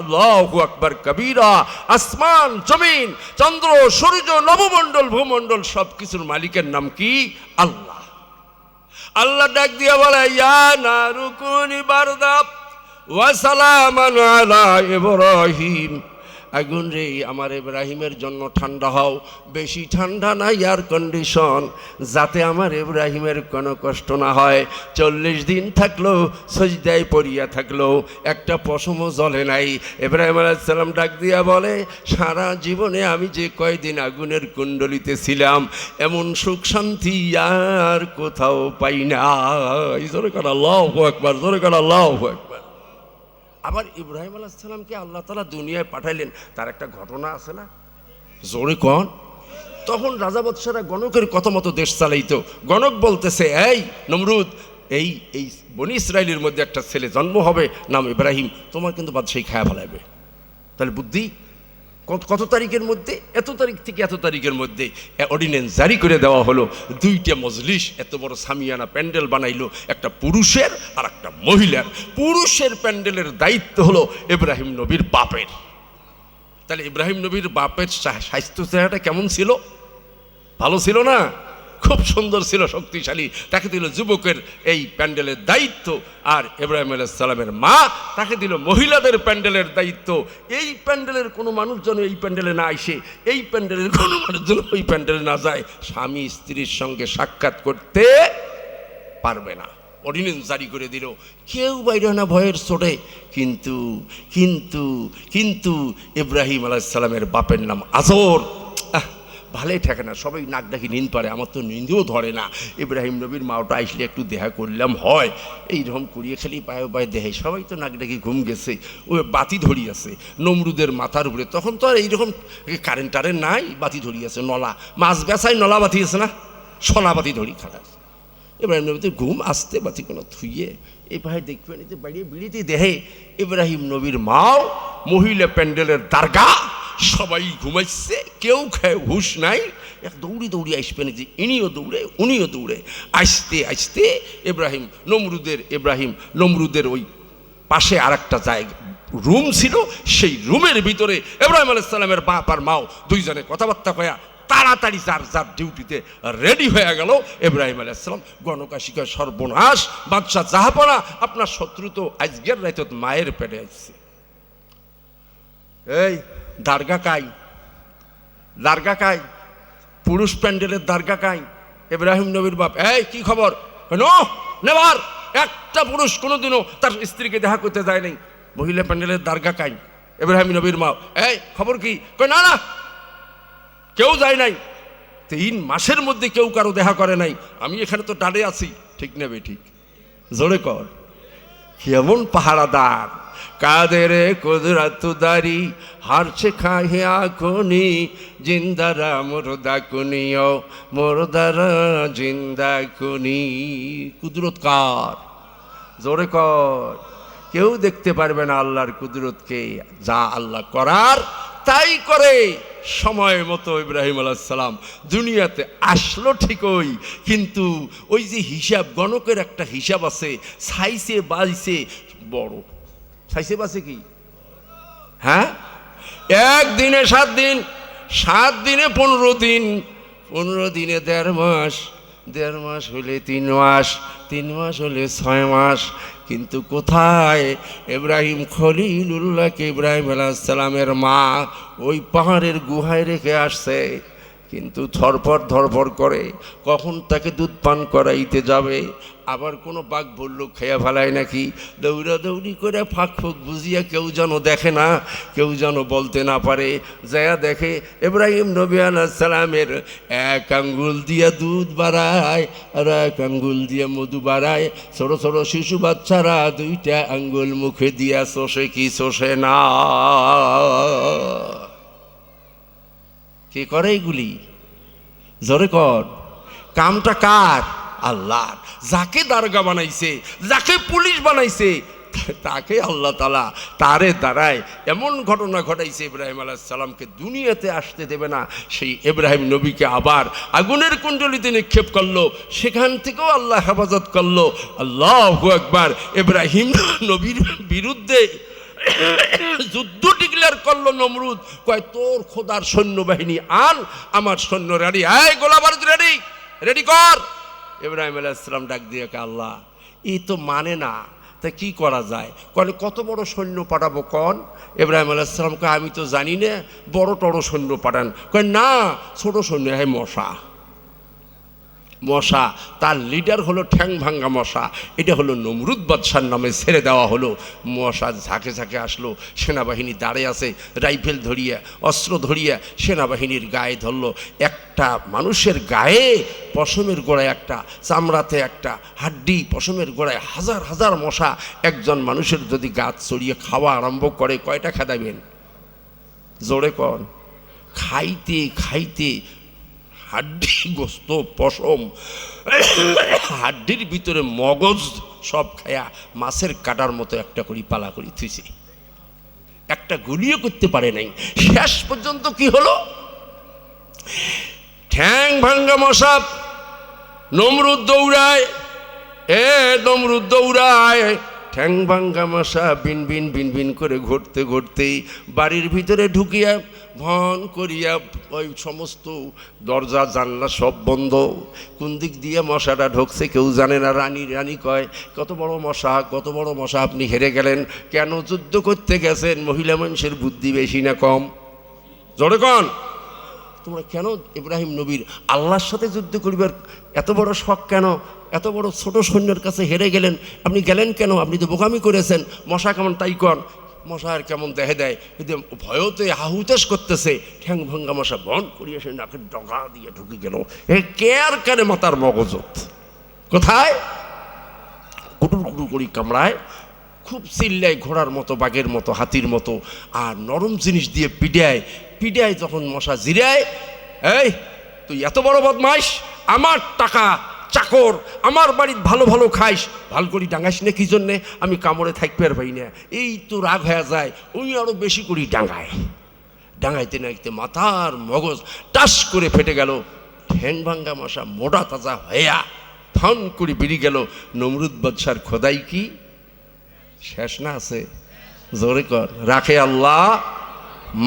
আল্লাহু আকবার কবীরা। আসমান জমিন চন্দ্র সূর্য নবমণ্ডল ভূমণ্ডল সব কিছুর মালিকের নাম কি? আল্লাহ। আল্লাহ ডাক দিয়া বলে, ইয়া নারু কুনি বারদা ওয়া সালামান আলা ইব্রাহিম, আগুন রে আমার ইব্রাহিমের জন্য ঠান্ডা হও, বেশি ঠান্ডা না, এয়ার কন্ডিশন, যাতে আমার ইব্রাহিমের কোনো কষ্ট না হয়। 40 দিন থাকলো, সজদায় পড়িয়া থাকলো, একটা পশমও জ্বলে নাই। ইব্রাহিম আলাইহিস সালাম ডাক দিয়া বলে, সারা জীবনে আমি যে কয়দিন আগুনের কুণ্ডলিতে ছিলাম এমন সুখ শান্তি আর কোথাও পাই না। জোরে করে আল্লাহু আকবার, জোরে করে আল্লাহু আকবার। আবার ইব্রাহিম আলাইহিস সালামকে আল্লাহ তাআলা দুনিয়ায় পাঠাইলেন, তার একটা ঘটনা আছে না? জোরে কোন। তখন রাজা বাদশারা গণকের কথা মতো দেশ চালাইতো। গণক বলতেছে, এই নমরুদ, এই এই বনি ইসরাইলের মধ্যে একটা ছেলে জন্ম হবে, নাম ইব্রাহিম, তোমার কিন্তু বাদশাহী খায়া ফেলাবে। তাহলে বুদ্ধি কত তারিখের মধ্যে? এত তারিখ থেকে এত তারিখের মধ্যে অর্ডিন্যান্স জারি করে দেওয়া হলো। 2টা মজলিস, এত বড় সামিয়ানা প্যান্ডেল বানাইলো, একটা পুরুষের আর একটা মহিলার। পুরুষের প্যান্ডেলের দায়িত্ব হলো ইব্রাহিম নবীর বাপের। তাহলে ইব্রাহিম নবীর বাপের স্বাস্থ্য চেহারাটা কেমন ছিল? ভালো ছিল না? খুব সুন্দর ছিল, শক্তিশালী। তাকে দিল যুবকের এই প্যান্ডেলের দায়িত্ব। আর ইব্রাহিম আলাইহিস সালামের মা তাকে দিল মহিলাদের প্যান্ডেলের দায়িত্ব। এই প্যান্ডেলের কোনো মানুষ যেন এই প্যান্ডেলে না আসে, এই প্যান্ডেলের কোনো মানুষ যেন ওই প্যান্ডেলে না যায়। স্বামী স্ত্রীর সঙ্গে সাক্ষাৎ করতে পারবে না। অর্ডিন্যান্স জারি করে দিল, কেউ বাইরে না ভয়ের চোটে। কিন্তু কিন্তু কিন্তু ইব্রাহিম আলাইহিস সালামের বাপের নাম আজর। ভালোই ঠেকে না, সবাই নাক ডাকি নিন্দ পারে, আমার তো নিন্দেও ধরে না। ইব্রাহিম নবীর মাওটা আসলে একটু দেখা করলাম হয়, এইরকম করিয়ে খালি পায়ে পায়ে দেহে, সবাই তো নাক ডাকি ঘুম গেছে। ওই বাতি ধরিয়াছে নমরুদের মাথার উপরে। তখন তো আর এইরকম কারেন্ট টারেন্ট নাই, বাতি ধরিয়াছে, নলা মাছ বেচায় নলা বাতি আছে না, সোনা বাতি ধরি খাটা। ইব্রাহিম নবীতে ঘুম আসতে বাতি কোনো থুইয়ে এই ভাই দেখবেন, এতে বাড়িয়ে বিড়িতে দেহে ইব্রাহিম নবীর মাও মহিলা প্যান্ডেলের দারগা, সবাই ঘুমাইছে, কেউ খায় হুশ নাই। এক দৌড়ি দৌড়ি আসবেন, যে ইনিও দৌড়ে উনিও দৌড়ে। আসতে আসতে ইব্রাহিম নমরুদের ওই পাশে আর একটা জায়গা রুম ছিল, সেই রুমের ভিতরে ইব্রাহিম আলাইহিস সালামের বাপ আর মাও দুইজনে কথাবার্তা কয়া তাড়াতাড়ি যার যার ডিউটিতে রেডি হয়ে গেল। ইব্রাহিম আলাইহিস সালাম গণকাশিকা সর্বনাশ, বাদশাহ জাহাপনা, আপনার শত্রু তো আজকের রাতে মায়ের পেটে আসছে। এই দারগা কাই, দারগা কাই, পুরুষ প্যান্ডেলের দারগা কাই, ইব্রাহিম নবীর বাপ। এই কি খবর? কেন নেবার একটা পুরুষ কোনোদিনও তার স্ত্রীকে দেখা করতে যায় নাই, মহিলা প্যান্ডেলের দারগা কাই, ইব্রাহিম নবীর মা। এই খবর কি? কই না না, কেউ যায় নাই, 3 মাসের মধ্যে কেউ কারো দেখা করে নাই, আমি এখানে তো ডালে আছি। ঠিক নেবে ঠিক, জোরে কর। কেমন পাহারাদার, কাদের কুদরতুদারি হারছে খাহিয়া খুনি, জিন্দারা মুর্দা কুনিও মুর্দারা জিন্দা কুনি। কুদরত কার? জোরে কর। কেউ দেখতে পারবে না আল্লাহর কুদরতকে, যা আল্লাহ করার তাই করে। সময় মতো ইব্রাহিম আলাইহিস সালাম দুনিয়াতে আসলো ঠিকই, কিন্তু ওই যে হিসাব, গণকের একটা হিসাব আছে, সাইসে বাজছে বড়, সাইসে বাজছে কি? হ্যাঁ, 1 দিনে 7 দিন, 7 দিনে 15 দিন, 15 দিনে 1.5 মাস, 1.5 মাস হলে 3 মাস, 3 মাস হলে 6 মাস। কিন্তু কোথায় ইব্রাহিম খলিলুল্লাহকে ইব্রাহিম আলাইহিস সালামের মা ওই পাহাড়ের গুহায় রেখে আসছে, কিন্তু ধরপর করে কখন তাকে দুধ পান করাইতে যাবে। আবার কোনো বাঘ ভল্লুক খেয়া ফেলায় নাকি, দৌড়াদৌড়ি করে ফাঁক ফুক বুঝিয়া কেউ যেন দেখে না, কেউ যেন বলতে না পারে। যায়া দেখে ইব্রাহিম নবী আলাইহিস সালামের 1 আঙ্গুল দিয়া দুধ বাড়ায় আর 1 আঙ্গুল দিয়ে মধু বাড়ায়। ছোট ছোট শিশু বাচ্চারা 2টা আঙ্গুল মুখে দিয়া চষে কি চষে না। কে করে এগুলি? জোরে কর। কামটা কার? আল্লাহ। যাকে দারগা বানাইছে, যাকে পুলিশ বানাইছে, তাকে আল্লাহ তাআলা তারে দ্বারায় এমন ঘটনা ঘটাইছে, ইব্রাহিম আলাইহিস সালামকে দুনিয়াতে আসতে দেবে না। সেই ইব্রাহিম নবীকে আবার আগুনের কুণ্ডলিতে নিক্ষেপ করলো, সেখান থেকেও আল্লাহ হেফাজত করলো। আল্লাহু আকবার। ইব্রাহিম নবীর বিরুদ্ধে যুদ্ধ ডিক্লেয়ার করলো নমরুদ, কয় তোর খোদার সৈন্যবাহিনী আন, আমার সৈন্য রেডি, এই গোলাবারুদ রেডি, রেডি কর। ইব্রাহিম আলাইহিস সালাম ডাক দিয়ে, আল্লাহ এই তো মানে না, তা কি করা যায়? কলে কত বড় সৈন্য পাঠাবো কন? ইব্রাহিম আলাইহিস সালাম কয় আমি তো জানি না, বড় টড় সৈন্য পাঠান। কয় না, ছোট সৈন্য, হ্যাঁ মশা, মশা, তার লিডার হলো ঠ্যাং ভাঙ্গা মশা। এটা হলো নমরুদ বাদশার নামে ছেড়ে দেওয়া হলো। মশা ঝাঁকে ঝাঁকে আসলো, সেনাবাহিনী দাঁড়িয়ে আছে, রাইফেল ধরিয়া অস্ত্র ধরিয়া সেনাবাহিনীর গায়ে ধরলো। একটা মানুষের গায়ে পশমের গোড়ায় একটা, চামড়াতে একটা হাড্ডি, পশমের গোড়ায় হাজার হাজার মশা। একজন মানুষের যদি গাছ চড়িয়ে খাওয়া আরম্ভ করে, কয়টা খেদাবেন? জোরে কন। খাইতে খাইতে হাড্ডি, গোস্ত, পশম, হাড্ডির ভিতরে মগজ সব খায়া মাছের কাটার মতো একটা করি পালা করি থুইছে, একটা গুলিও করতে পারে নাই। শেষ পর্যন্ত কি হলো? ঠ্যাং ভাঙ্গা মশা। নমরুদ দৌড়ায়, নমরুদ দৌড়ায়, ঠ্যাং ভাঙ্গা মশা বিন বিন বিন বিন করে ঘুরতে ঘুরতেই বাড়ির ভিতরে ঢুকিয়া ভন করিয়া ওই সমস্ত দরজা জানলা সব বন্ধ। কোন দিক দিয়ে মশাটা ঢুকছে কেউ জানে না। রানী রানী কয়, কত বড় মশা, কত বড় মশা, আপনি হেরে গেলেন কেন? যুদ্ধ করতে গেছেন। মহিলা মানুষের বুদ্ধি বেশি না কম? জোরে কন। তোমরা কেন ইব্রাহিম নবীর আল্লাহর সাথে যুদ্ধ করিবার এত বড় শখ কেন? এত বড় ছোট সৈন্যের কাছে হেরে গেলেন, আপনি গেলেন কেন? আপনি তো বোকামি করেছেন। মশা কেমন তাই কন, মশার কেমন দেখে দেয়, কিন্তু ভয়তে হাহুতাশ করতেছে। ঠ্যাং ভাঙ্গা মশা বন করিয়ে সে নাকের ডগা দিয়ে ঢুকে গেল। কে আর কানে মাতার মগজত কোথায়? কুটুর কুটুর করি কামড়ায়, খুব চিল্লায়, ঘোড়ার মতো, বাঘের মতো, হাতির মতো, আর নরম জিনিস দিয়ে পিডায়। পিডায় যখন মশা জিরায়, এই তুই এত বড় বদমাইশ, আমার টাকা চাকর, আমার বাড়ির ভালো ভালো খাইস, ভাল করি ডাঙাইস না কি জন্যে? আমি কামড়ে থাকতে পারবাই না। এই তো রাগ হয়ে যায়, উনি আরো বেশি করি ডাঙায়। ডাঙাইতে নাইতে মাথার মগজ টাস করে ফেটে গেল। ঠ্যাং ভাঙ্গা মশা মোটা তাজা হইয়া থান করে বেরিয়ে গেল। নমরুদ বাদশার খোদাই কি শেষ না আছে? জোরে কর। রাখে আল্লাহ,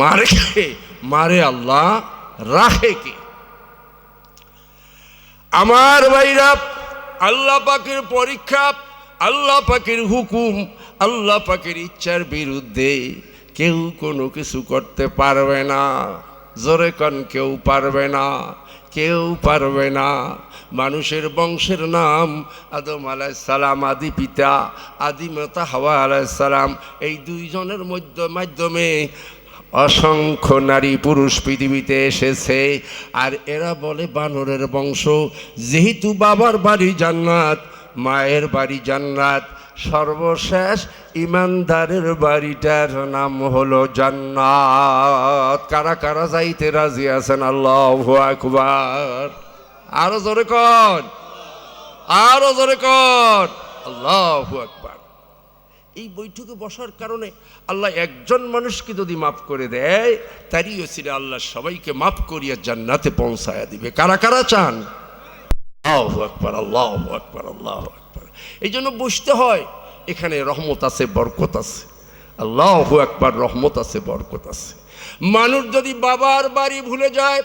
মারে কে? মারে আল্লাহ, রাখে কে? আমার ভাইরা, আল্লাহ পাকের পরীক্ষা, আল্লাহ পাকের হুকুম, আল্লাহ পাকের ইচ্ছার বিরুদ্ধে কেউ কোনো কিছু করতে পারবে না। জোরে কন, কেউ পারবে না, কেউ পারবে না। মানুষের বংশের নাম আদম আলাইহিস সালাম, আদি পিতা, আদি মাতা হাওয়া আলাইহিস সালাম। এই দুইজনের মাধ্যমে অসংখ্য নারী পুরুষ পৃথিবীতে এসেছে। আর এরা বলে বানরের বংশ। যেহেতু বাবার বাড়ি জান্নাত, মায়ের বাড়ি জান্নাত, সর্বশেষ ইমানদারের বাড়িটার নাম হলো জান্নাত। কারা কারা যাইতে রাজি আছেন? আল্লাহু আকবার। আরো জোরে কর, আরো জোরে কর, আল্লাহু আকবার। এই বৈঠকে বসার কারণে আল্লাহ একজন মানুষকে যদি মাফ করে দেয়, তারই ওসিলে আল্লাহ সবাইকে মাফ করিয়া জান্নাতে পৌঁছায়া দিবে। কারা কারা চান? আল্লাহু আকবার, আল্লাহু আকবার, আল্লাহু আকবার। এই জন্য বুঝতে হয় এখানে রহমত আছে, বরকত আছে। আল্লাহু আকবার, রহমত আছে, বরকত আছে। মানুষ যদি বাবার বাড়ি ভুলে যায়,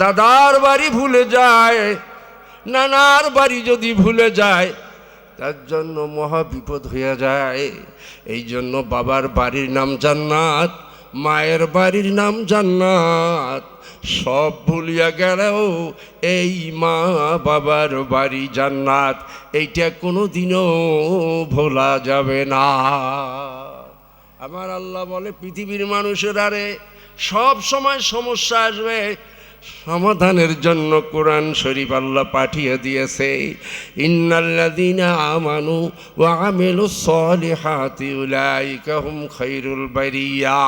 দাদার বাড়ি ভুলে যায়, নানার বাড়ি যদি ভুলে যায়, তার জন্য মহা বিপদ হয়ে যায়। এই জন্য বাবার বাড়ির নাম জান্নাত, মায়ের বাড়ির নাম জান্নাত। সব ভুলিয়া গেলেও এই মা বাবার বাড়ি জান্নাত, এইটা কোনো দিনও ভোলা যাবে না। আমার আল্লাহ বলে, পৃথিবীর মানুষের আরে সব সময় সমস্যা আসবে, সমাধানের জন্য কোরআন শরীফ আল্লাহ পাঠিয়ে দিয়েছে। ইন্নাল্লাযীনা আমানু ওয়া আমিলুস সলিহাতি উলাইকা হুম খায়রুল বারিয়া।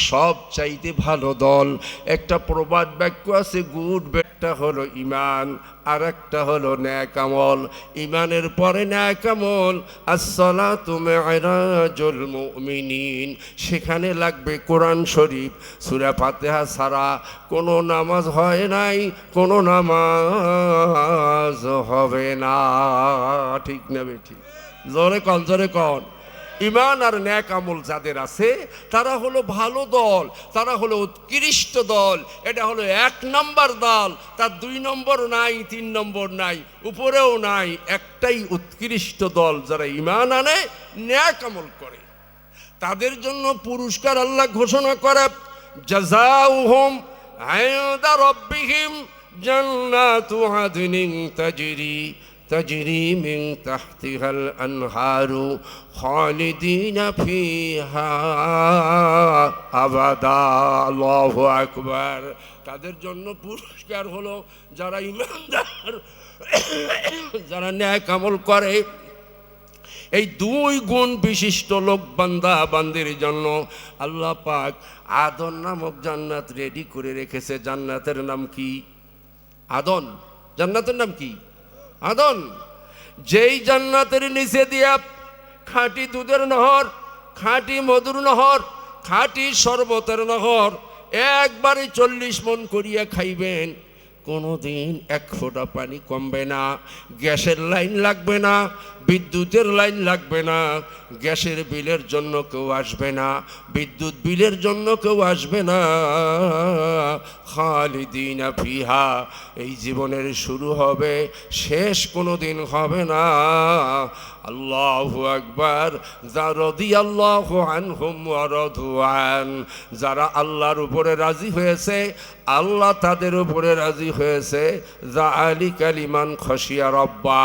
সব চাইতে ভালো দল। একটা প্রবাদ বাক্য আছে, গুড একটা হলো ঈমান, আর একটা হলো নেক আমল। ঈমানের পরে নেক আমল। আসসালাতু মি'রাজুল মুমিনিন। সেখানে লাগবে কোরআন শরীফ। সূরা ফাতিহা ছাড়া কোনো নামাজ হয় নাই, কোনো নামাজ হবে না। ঠিক না বেঠি? জোরে কন, জোরে কন। ঈমান আর নেক আমল যাদের আছে, তারা হলো ভালো দল, তারা হলো উৎকৃষ্ট দল। এটা হলো 1 নম্বর দল। তার 2 নম্বর নাই, 3 নম্বর নাই, উপরেও নাই। একটাই উৎকৃষ্ট দল, যারা ঈমান আনে, নেক আমল করে। তাদের জন্য পুরস্কার আল্লাহ ঘোষণা করে, জাযাউহুম ইনদা রাব্বিহিম জান্নাতু আদনিন তাজরি মিন তাহতিহাল আনহারু খালিদিনা ফিহা আবাদা। আল্লাহু আকবার। তাদের জন্য পুরস্কার হলো যারা ঈমানদার, যারা নেক আমল করে। এই 2 গুণ বিশিষ্ট লোক বান্দা বান্দির জন্য আল্লাহ পাক আদন নামক জান্নাত রেডি করে রেখেছে। জান্নাতের নাম কি? আদন। জান্নাতের নাম কি? আদন। যেই জান্নাতের নিচে দিয়া খাঁটি দুধের নহর, খাঁটি মধুর নহর, খাঁটি শরবতের নহর একবারে 40 মণ করিয়া খাইবেন। কোনোদিন 1 ফোঁটা পানি কমবে না। গ্যাসের লাইন লাগবে না, বিদ্যুতের লাইন লাগবে না, গ্যাসের বিলের জন্য কেউ আসবে না, বিদ্যুৎ বিলের জন্য কেউ আসবে না। খালিদিনা ফিহা। এই জীবনের শুরু হবে, শেষ কোনোদিন হবে না। আল্লাহু আকবার। রাদিয়াল্লাহু আনহুম ওয়া রাদু আন। যারা আল্লাহর উপরে রাজি হয়েছে, আল্লাহ তাদের উপরে রাজি হয়েছে। যালিকা লিমান খাশিয়া রাব্বা।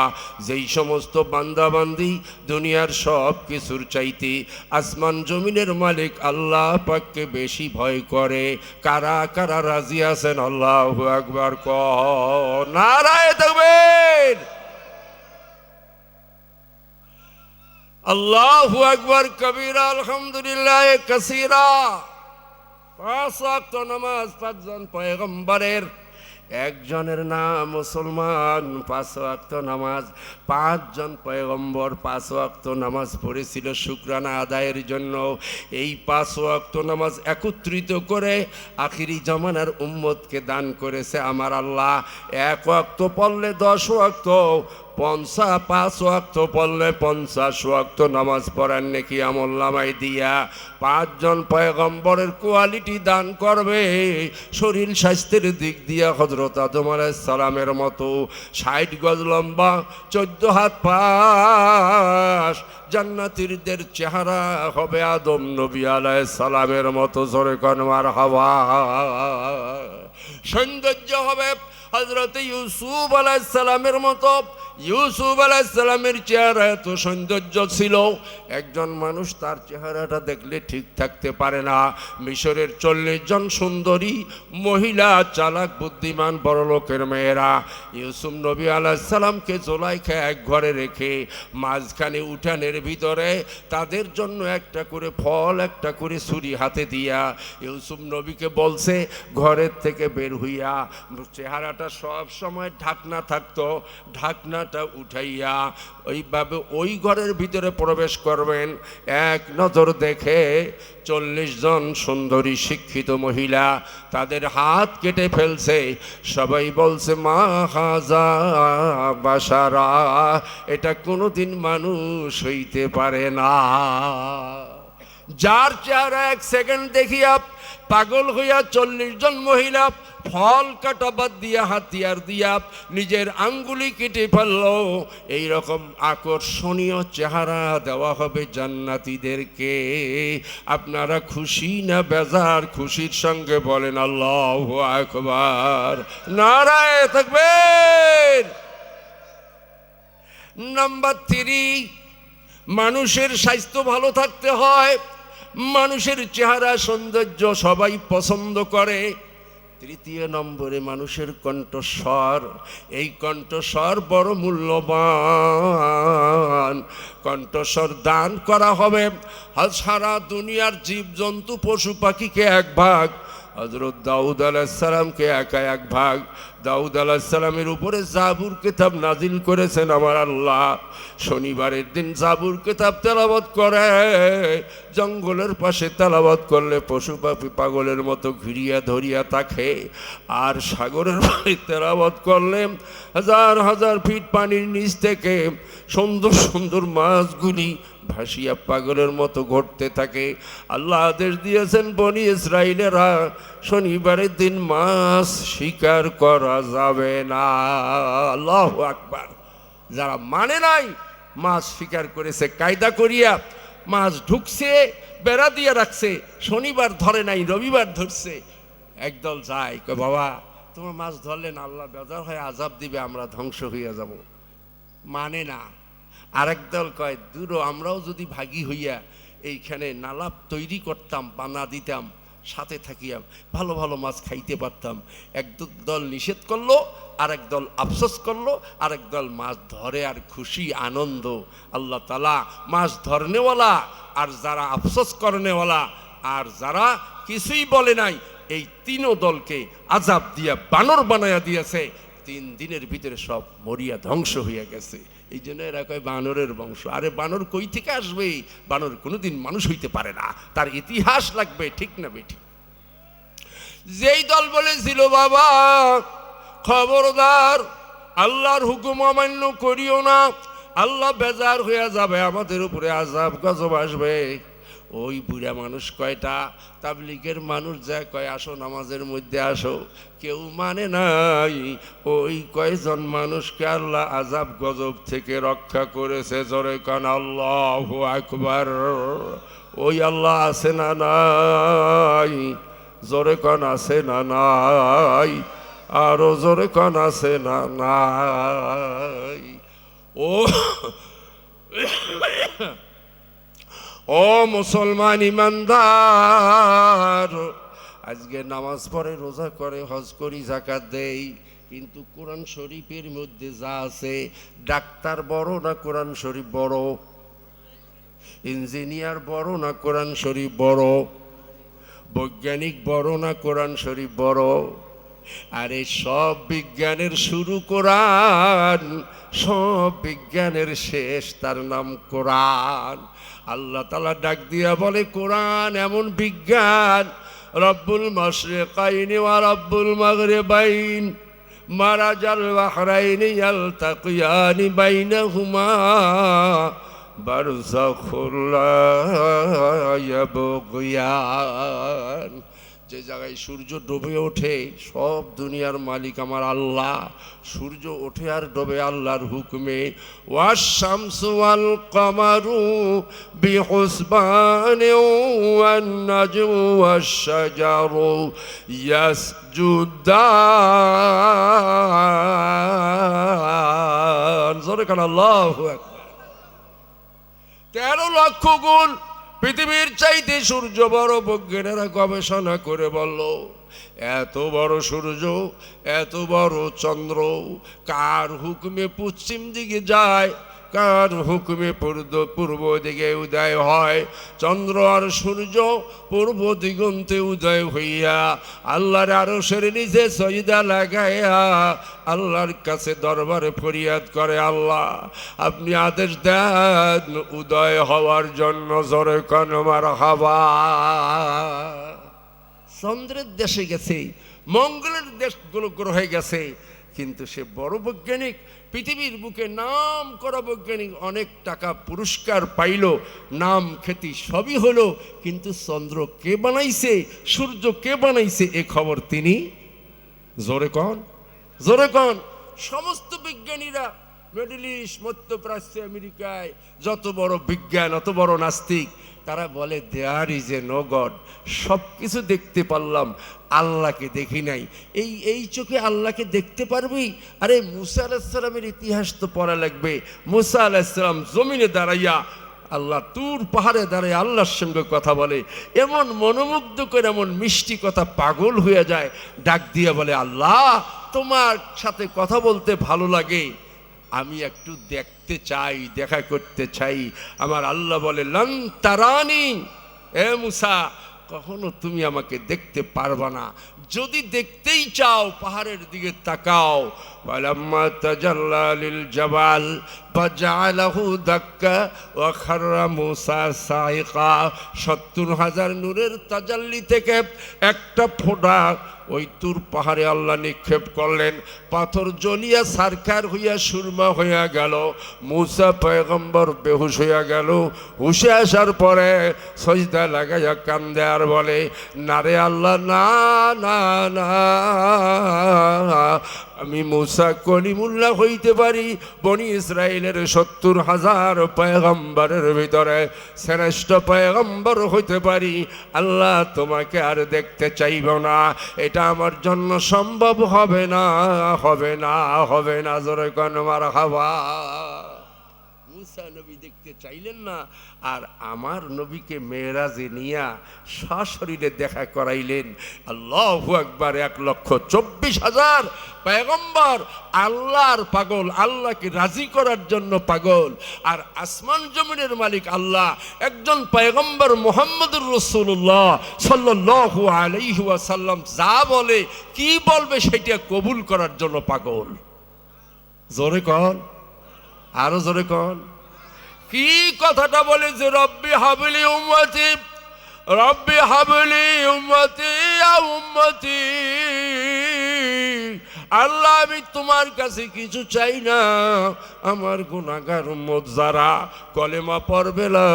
যেই সমস্ত বান্দাবান্দি দুনিয়ার সব কিছুর চাইতে আসমান জমিনের মালিক আল্লাহ পাককে বেশি ভয় করে। কারা কারা রাজি আছেন? আল্লাহু আকবার। নারায়ে তাকবীর। আল্লাহু আকবার কবীরা, আলহামদুলিল্লাহ কাসীরা। 5 ওয়াক্ত নামাজ 5 জন পয়গম্বরের, একজনের নাম মুসলমান। 5 ওয়াক্ত নামাজ, 5 জন পয়গম্বর 5 ওয়াক্ত নামাজ পড়েছিল শুকরানা আদায়ের জন্য। এই 5 ওয়াক্ত নামাজ একত্রিত করে আখিরি জামানার উম্মতকে দান করেছে আমার আল্লাহ। 1 ওয়াক্ত পড়লে 10 ওয়াক্ত, ৫ ওয়াক্ত পড়লে ৫০ ওয়াক্ত নামাজ পড়ার নেকি আমলনামায় দিয়া ৫ জন পয়গম্বরের কোয়ালিটি দান করবে। শরীর স্বাস্থ্যের দিক দিয়া হযরত আদম আলাইহিস সালামের মতো ৬০ গজ লম্বা ১৪ হাত পাশ জান্নাতীদের চেহারা হবে আদম নবী আলাইহিস সালামের মতো। জোরে কোন মারহাবা। সৌন্দর্য হবে হযরত ইউসুফ আলাইহিস সালামের মতো। ইউসুফ আলাইহিস সালামের চেহারা এত সৌন্দর্য ছিল, একজন মানুষ তার চেহারাটা দেখলে ঠিক থাকতে পারে না। মিশরের ৪০ জন সুন্দরী মহিলা, চালাক বুদ্ধিমান বড়লোকের মেয়েরা ইউসুফ নবী আলাইহিস সালামকে জুলাইখা এক ঘরে রেখে মাঝখানে উঠানের ভিতরে তাদের জন্য একটা করে ফল, একটা করে ছুরি হাতে দিয়া ইউসুফ নবীকে বলছে ঘরের থেকে বের হইয়া, চেহারাটা সব সময় ঢাকনা থাকতো, ঢাকনাটা উঠাইয়া ওইভাবে ওই ঘরের ভিতরে প্রবেশ করবেন। এক নজর দেখে ৪০ জন সুন্দরী শিক্ষিত মহিলা তাদের হাত কেটে ফেলছে। সবাই বলছে মা হাজা বাশারা, এটা কোনোদিন মানুষ হইতে পারে না। যার চেহারা এক সেকেন্ড দেখিয়া পাগল হইয়া ৪০ জন মহিলা ফল কাটা বাদ দিয়া হাতিয়ার দিয়া নিজের আঙ্গুলি কেটে ফেলল। এইরকম আকর্ষণীয় চেহারা দেওয়া হবে জান্নাতীদেরকে। আপনারা খুশি না বেজার? খুশির সঙ্গে বলেন আল্লাহু আকবার, নারায়ে তাকবীর। নাম্বার ৩, মানুষের স্বাস্থ্য ভালো থাকতে হয়, মানুষের চেহারা সৌন্দর্য সবাই পছন্দ করে। ৩য় নম্বরে মানুষের কণ্ঠস্বর। এই কণ্ঠস্বর বড় মূল্যবান। কণ্ঠস্বর দান করা হবে সারা দুনিয়ার জীবজন্তু পশু পাখিকে এক ভাগ, হযরত দাউদ আলাইহিস সালামকে একা এক ভাগ। দাউদ আলাইহিস সালামের উপরে জাবুর কিতাব নাজিল করেছেন আমার আল্লাহ। শনিবারের দিন জাবুর কিতাব তেলাওয়াত করে, জঙ্গলের পাশে তেলাওয়াত করলে পশু পাখি পাগলের মতো ঘিরিয়া ধরিয়া থাকে। আর সাগরের পাড়ে তেলাওয়াত করলে হাজার হাজার ফিট পানির নিচ থেকে সুন্দর সুন্দর মাছগুলি ভাসিয়া পাগলের মতো ঘটতে থাকে। আল্লাহ আদেশ দিয়েছেন বনি ইসরাইলেরা শনিবারের দিন মাছ শিকার করা যাবে না। আল্লাহু আকবার। যারা মানে নাই, মাছ শিকার করেছে কায়দা করিয়া, মাছ ঢুকছে বেড়া দিয়ে রাখছে, শনিবার ধরে নাই রবিবার ধরছে। একদল যায় কয় বাবা তোমার মাছ ধরলেন, আল্লাহ বেজার হয়ে আযাব দিবে, আমরা ধ্বংস হইয়া যাব। মানে না। আরেক দল কয় দূর, আমরাও যদি ভাগী হইয়া এইখানে নালা তৈরি করতাম, বানা দিতাম, সাথে থাকিয়া ভালো ভালো মাছ খাইতে পারতাম। এক দল নিষেধ করলো, আরেক দল আফসোস করলো, আরেক দল মাছ ধরে আর খুশি আনন্দ। আল্লাহ তাআলা মাছ ধরনেওয়ালা আর যারা আফসোস করনেওয়ালা আর যারা কিছুই বলে নাই, এই ৩ দলকে আযাব দিয়া বানর বানায়া দিয়েছে। ৩ দিনের ভিতরে সব মরিয়া ধ্বংস হইয়া গেছে। এই জন্য এরা কয় বানরের বংশ। আরে বানর কই থেকে আসবে? বানর কোনোদিন মানুষ হইতে পারে না, তার ইতিহাস লাগবে, ঠিক না বেঠিক? যেই দল বলেছিল বাবা খবরদার আল্লাহর হুকুম অমান্য করিও না, আল্লাহ বেজার হইয়া যাবে, আমাদের উপরে আযাব গজব আসবে, ওই বুড়া মানুষ কয়টা তাবলীগের মানুষ যা কয় আসো নামাজের মধ্যে আসো, কেউ মানে নাই। ওই কয়জন মানুষকে আল্লাহ আযাব গজব থেকে রক্ষা করেছে। জোরে কান আল্লাহু আকবার। ওই আল্লাহ আছে না নাই? জোরে কান আছে না নাই? আরো জোরে কান আছে না নাই? ও মুসলমান ইমানদার, আজকে নামাজ পড়ে, রোজা করে, হজ করি, যাকাত দেই, কিন্তু কোরআন শরীফের মধ্যে যা আছে, ডাক্তার বড় না কোরআন শরীফ বড়? ইঞ্জিনিয়ার বড় না কোরআন শরীফ বড়? বৈজ্ঞানিক বড় না কোরআন শরীফ বড়? আরে সব বিজ্ঞানের শুরু কোরআন, সব বিজ্ঞানের শেষ তার নাম কোরআন। আল্লাহ তাআলা ডাক দিয়া বলে কোরআন এমন বিজ্ঞান, রব্বুল মাশরিকাইনি ওয়া রব্বুল মাগরিবাইন, মারাজাল বাহরাইনি ইয়ালতাকিয়ানি বাইনাহুমা বারযাখুল লা ইয়াবগিয়ান। যে জায়গায় সূর্য ডুবে ওঠে সব দুনিয়ার মালিক আমার আল্লাহ, সূর্য ওঠে আর ডুবে আল্লাহর হুকুমে। ওয়াশ-শামসু ওয়াল কামারু বিহুসবানি ওয়ান নাজমু ওয়াশ-শাজারু ইয়াসজুদান। জোরে কান আল্লাহু আকবার। 13 লক্ষ গুণ পৃথিবীর চাইতে সূর্য বড়। বৈজ্ঞানিকরা গবেষণা করে বলল, এত বড় সূর্য, এত বড় চন্দ্র কার হুকুমে পশ্চিম দিকে যায়, কার হুকুমে পূর্ব দিকে উদয় হয়। চন্দ্র আর সূর্য পূর্ব দিগন্তে উদয় হইয়া আল্লাহর আরশের নিচে সজদা লাগাইয়া আল্লাহর কাছে দরবারে ফরিয়াদ করে, আল্লাহ আপনি আদেশ দেন উদয় হওয়ার জন্য। জোরে কান মারহাবা। চন্দ্রের দেশে গেছে, মঙ্গলের দেশগুলো গ্রহে গেছে, কিন্তু সে বড় বৈজ্ঞানিক, পৃথিবীর বুকে নাম করা বৈজ্ঞানিক, অনেক টাকা পুরস্কার পাইল, নাম খ্যাতি সবই হলো, কিন্তু চন্দ্র কে বানাইছে, সূর্য কে বানাইছে এ খবর তিনি। জোরে কন, জোরে কন। সমস্ত বিজ্ঞানীরা মিডল ইস্ট, মধ্যপ্রাচ্য, আমেরিকায় যত বড় বিজ্ঞান, অত বড় নাস্তিক, তারা বলে there is a no God. সব কিছু দেখতে পারলাম, আল্লাহকে দেখি নাই। এই চোখে আল্লাহকে দেখতে পারবি? আরে মুসা আলাইহিস সালামের ইতিহাস তো পড়া লাগবে। মুসা আলাইহিস সালাম জমিনে দাঁড়াইয়া, আল্লাহ তুর পাহাড়ে দাঁড়িয়ে আল্লাহর সঙ্গে কথা বলে, এমন মনোমুগ্ধ করে, এমন মিষ্টি কথা, পাগল হয়ে যায়। ডাক দিয়ে বলে, আল্লাহ তোমার সাথে কথা বলতে ভালো লাগে, আমি একটু দেখতে চাই, দেখা করতে চাই। আমার আল্লাহ বলে, লন তারানি, এ মুসা কখনো তুমি আমাকে দেখতে পারবা না। যদি দেখতেই চাও পাহাড়ের দিকে তাকাও। ফালাম্মা তাজাল্লা লিল জাবাল ফাজআলাহু দাক্কা ওয়া খাররা মুসা সাইকা। ৭০,০০০ নূরের তাজাল্লি থেকে একটা ফোঁটা ওই তুর পাহাড়ে আল্লাহ নিক্ষেপ করলেন। পাথর জ্বলিয়া সারকার হইয়া সুরমা হইয়া গেল। মুসা পয়গম্বর বেহুশ হইয়া গেল। হুশে আসার পরে সজদা লাগাইয়া কান্দে আর বলে, না রে আল্লাহ, না না না, আমি মুসা কলিমুল্লাহ হইতে পারি, বনি ইসরায়েলের ৭০,০০০ পয়গম্বরের ভিতরে শ্রেষ্ঠ পয়গম্বর হইতে পারি, আল্লাহ তোমাকে আর দেখতে চাইব না, এটা আমার জন্য সম্ভব হবে না, হবে না, হবে না। জোরে কোন মারহাবা। মুসা নবী দেখতে চাইলেন না, আর আমার নবীকে মেরাজে নিয়া সশরীরে দেখা করাইলেন। আল্লাহু আকবার। ১,২৪,০০০ পয়গম্বর আল্লাহর পাগল, আল্লাহকে রাজি করার জন্য পাগল, আর আসমান জমিনের মালিক আল্লাহ, একজন পয়গম্বর মুহাম্মদুর রাসূলুল্লাহ সাল্লাল্লাহু আলাইহি ওয়াসাল্লাম যা বলে, কি বলবে সেটা কবুল করার জন্য পাগল। জোরে কন, আরো জোরে কন। কি কথাটা বলে যে রব্বি হাবলি উম্মতি, রব্বি হাবলি উম্মতি ইয়া উম্মতি। আল্লাহ আমি তোমার কাছে কিছু চাই না, আমার গুনাহগার উম্মত যারা কলেমা পড়বে লা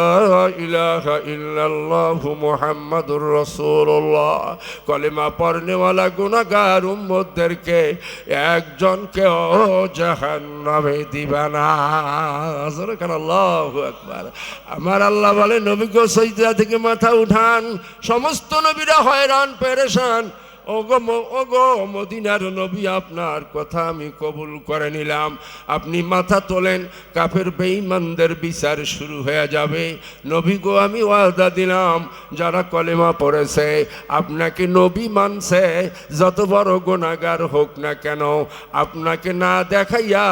ইলাহা ইল্লাল্লাহু মুহাম্মাদুর রাসূলুল্লাহ, কলেমা পড়নেওয়ালা গুনাহগার উম্মতদেরকে একজনকেও জাহান্নামে দিবা না। জোরে কান আল্লাহু আকবার। আমার আল্লাহ বলে, নবীকে সিজদা থেকে মাথা উঠান। সমস্ত নবীরা হয়রান পেরেশান। ওগো মদিনার নবী, আপনার কথা আমি কবুল করে নিলাম, আপনি মাথা তোলেন, কাফের বেঈমানদের বিচার শুরু হয়ে যাবে। নবী গো, আমি ওয়াদা দিলাম, যারা কলেমা পড়েছে, আপনাকে নবী মানছে, যত বড় গুনাহগার হোক না কেন, আপনাকে না দেখাইয়া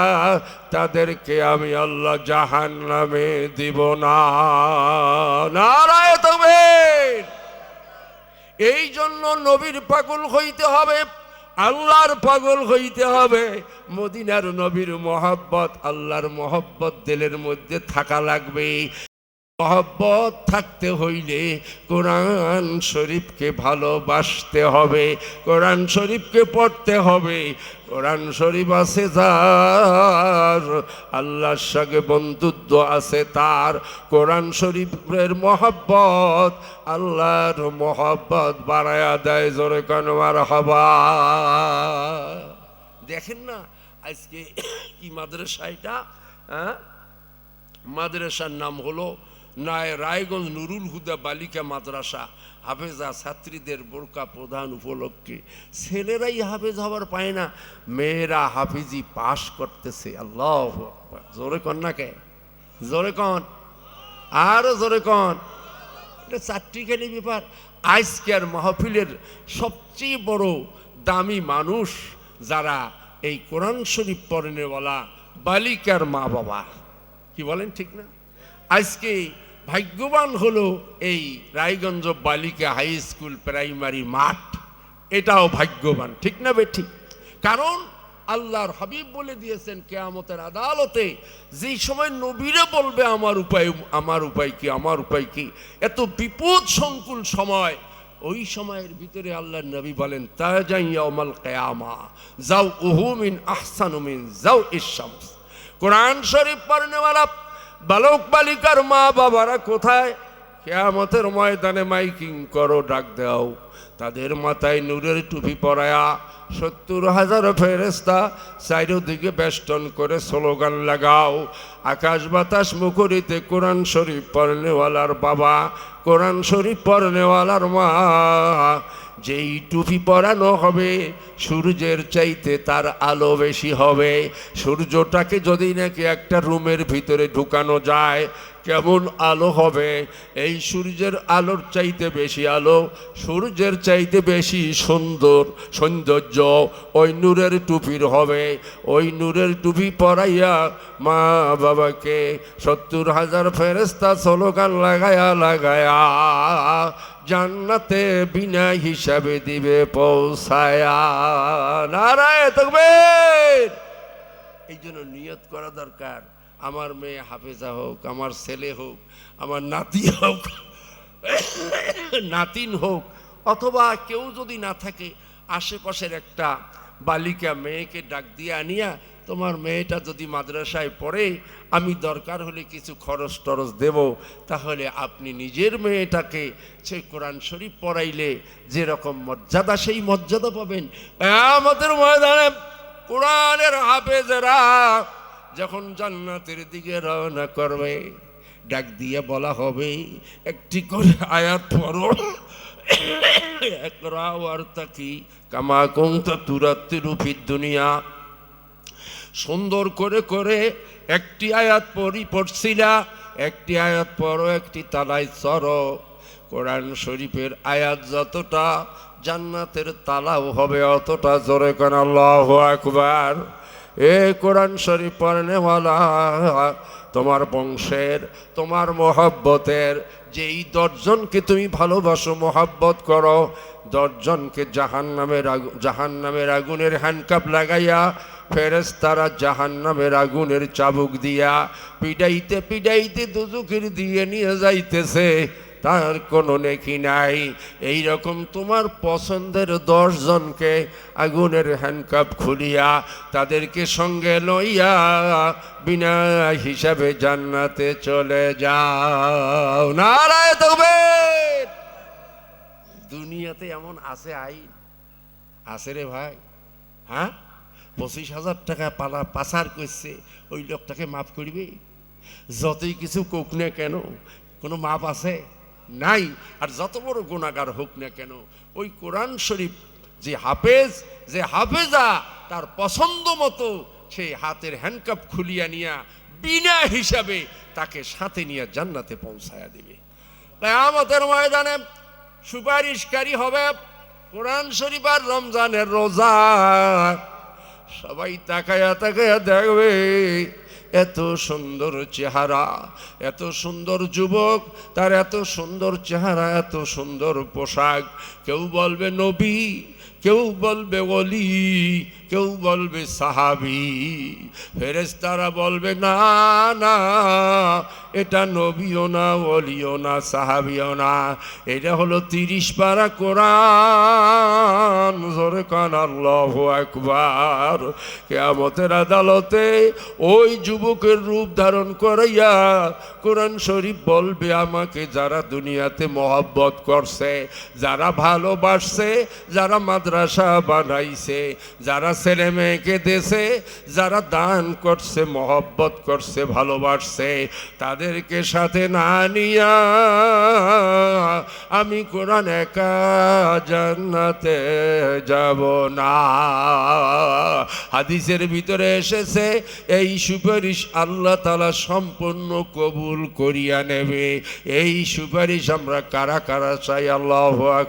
তাদেরকে আমি আল্লাহ জাহান্নামে দিব না। নারায়ে তাকবীর। এই জন্য নবীর পাগল হইতে হবে, আল্লাহর পাগল হইতে হবে। মদিনার নবীর মহব্বত, আল্লাহর মহব্বত দিলের মধ্যে থাকা লাগবে। মহব্বত থাকতে হইলে কোরআন শরীফকে ভালোবাসতে হবে, কোরআন শরীফকে পড়তে হবে। কোরআন শরীফ আছে যার, আল্লাহর সঙ্গে বন্ধুত্ব আছে তার। কোরআন শরীফের মহব্বত আল্লাহর মহব্বত বাড়ায়া দেয়। জোরে কান মারহাবা। দেখেন না আজকে কি মাদ্রাসা এটা, হ্যাঁ, মাদ্রাসার নাম হলো রায়গঞ্জ নুরুল হুদা বালিকা মাদ্রাসা। হাফেজা ছাত্রীদের বোরকা প্রধান উপলক্ষে ছেলেরাই হাফেজ হবার পায় না, মেয়েরা হাফিজি পাশ করতেছে। আল্লাহু আকবার। জোরে কন না কে, জোরে কন, আরো জোরে কন। এটা চারটিখানি ব্যাপার। আজকের মাহফিলের সবচেয়ে বড় দামি মানুষ যারা এই কোরআন শরীফ পড়নেওয়ালা বালিকার মা বাবা। কি বলেন ঠিক না? আজকে ভাগ্যবান হলো এই রায়গঞ্জ বালিকা হাই স্কুল প্রাইমারি মাঠ, এটাও ভাগ্যবান, ঠিক না বে ঠিক? কারণ আল্লাহর হাবিব বলে দিয়েছেন কিয়ামতের আদালতে যেই সময় নবীরে বলবে আমার উপায়, আমার উপায় কি, আমার উপায় কি, এত বিপদ সংকুল সময়, ওই সময়ের ভিতরে আল্লাহর নবী বলেন তাজাইয়াউমাল কিয়ামা যাও উহুমিন আহসানু মিন যাও ইশ-শামস। কোরআন শরীফ পড়নেওয়ালা বালক বালিকার মা বাবারা কোথায়? কিয়ামতের ময়দানে মাইকিং করো, ডাক দাও, তাদের মাথায় নূরের টুপি পরায়া ৭০,০০০ ফেরেশতা চারিদিকে বেষ্টন করে স্লোগান লাগাও। আকাশ বাতাস মুখরিতে কোরআন শরীফ পড়নেওয়ালার বাবা, কোরআন শরীফ পড়নেওয়ালার মা। যেই টুপি পরানো হবে সূর্যের চাইতে তার আলো বেশি হবে। সূর্যটাকে যদি নাকি একটা রুমের ভিতরে ঢুকানো যায় কেমন আলো হবে? এই সূর্যের আলোর চাইতে বেশি আলো, সূর্যের চাইতে বেশি সৌন্দর্য ওই নূরের টুপির হবে। ওই নূরের টুপি পরাইয়া মা বাবাকে ৭০,০০০ ফেরেশতা স্লোগান লাগায়া লাগায়া জান্নাতে বিনা হিসাবে দিবে পৌঁছায়া। নারায়ে তাকবীর। এই জন্য নিয়ত করা দরকার, আমার মেয়ে হাফেজা হোক, আমার ছেলে হোক, আমার নাতি হোক, নাতিন হোক, অথবা কেউ যদি না থাকে আশেপাশের একটা বালিকা মেয়েকে ডাক দিয়ে আনিয়া, তোমার মেয়েটা যদি মাদ্রাসায় পড়ে আমি দরকার হলে কিছু খরচ টরচ দেব, তাহলে আপনি নিজের মেয়েটাকে সে কোরআন শরীফ পড়াইলে যেরকম মর্যাদা সেই মর্যাদা পাবেন। আমাদের ময়দানে কোরআনের হাফেজেরা যখন জান্নাতের দিকে রওনা করবে ডাক দিয়ে বলা হবে একটি করে আয়াত পড়ো, ইকরা ওয়ারতাকি কামা কুনতা তুরাত্তিলু ফিদ দুনিয়া। সুন্দর করে করে একটি আয়াত পড়ছিলা, একটি আয়াত পড়ো, একটি তালায় চড়ো। কোরআন শরীফের আয়াত যতটা জান্নাতের তালাও হবে অতটা। জোরে কোন আল্লাহু আকবার। এ কোরআন শরীফ পড়নেওয়ালা, তোমার বংশের, তোমার মহব্বতের যেই ১০ জনকে তুমি ভালোবাসো, মহব্বত করো, ১০ জনকে জাহান্নামের আগুনের হ্যান্ডকাপ লাগাইয়া ফেরেশতারা জাহান্নামের আগুনের চাবুক দিয়া পিটাইতে পিটাইতে দুজখের দিয়ে নিয়ে যাইতেছে, তার কোনো নেকি নাই। এই রকম তোমার পছন্দের ১০ জনকে আগুনের হ্যান্ডকাপ খুলিয়া তাদেরকে সঙ্গে লইয়া বিনা হিসাবে জান্নাতে চলে যাও। নারায়ে তাকবীর। দুনিয়াতে এমন আছে আইন, আছে রে ভাই, হ্যাঁ? ২৫,০০০ টাকা পাচার করছে, ওই লোকটাকে মাফ করবে? যতই কিছু কোক না কেন কোনো মাপ আছে? নাই। আর যত বড় গুনাহগার হোক না কেন, ওই কোরআন শরীফ যে হাফেজ, যে হাফেজা, তার পছন্দ মতো সেই হাতের হ্যান্ডকাপ খুলিয়া নিয়া বিনা হিসাবে তাকে সাথে নিয়ে জান্নাতে পৌঁছায়া দিবে। তাই আমাদের ময়দানে সুপারিশকারী হবে কোরআন শরীফ আর রমজানের রোজা। সবাই তাকায়া তাকায়া দেখবে এত সুন্দর চেহারা, এত সুন্দর যুবক, তার এত সুন্দর চেহারা, এত সুন্দর পোশাক। কেউ বলবে নবী, কেউ বলবে ওলি, কেউ বলবে সাহাবী। ফেরেশতারা বলবে না না, এটা নবীও না, ওলিও না, সাহাবিও না, এটা হলো 30 পারা কোরআন। জোরে কান আল্লাহু আকবার। কিয়ামতের আদালতে ওই যুবকের রূপ ধারণ করাইয়া কোরআন শরীফ বলবে, আমাকে যারা দুনিয়াতে মহব্বত করছে, যারা ভালোবাসছে, যারা মাদ্রাসা বানাইছে, যারা ছেলে মেয়েকে দেশে, যারা দান করছে, মহব্বত করছে, ভালোবাসছে, তাদেরকে সাথে না নিয়া আমি কোরআন একা জান্নাতে যাব না। হাদিসের ভিতরে এসেছে এই সুপারিশ আল্লাহ তাআলা সম্পূর্ণ কবুল করিয়া নেবে। এই সুপারিশ আমরা কারা কারা চাই? আল্লাহু আকবার।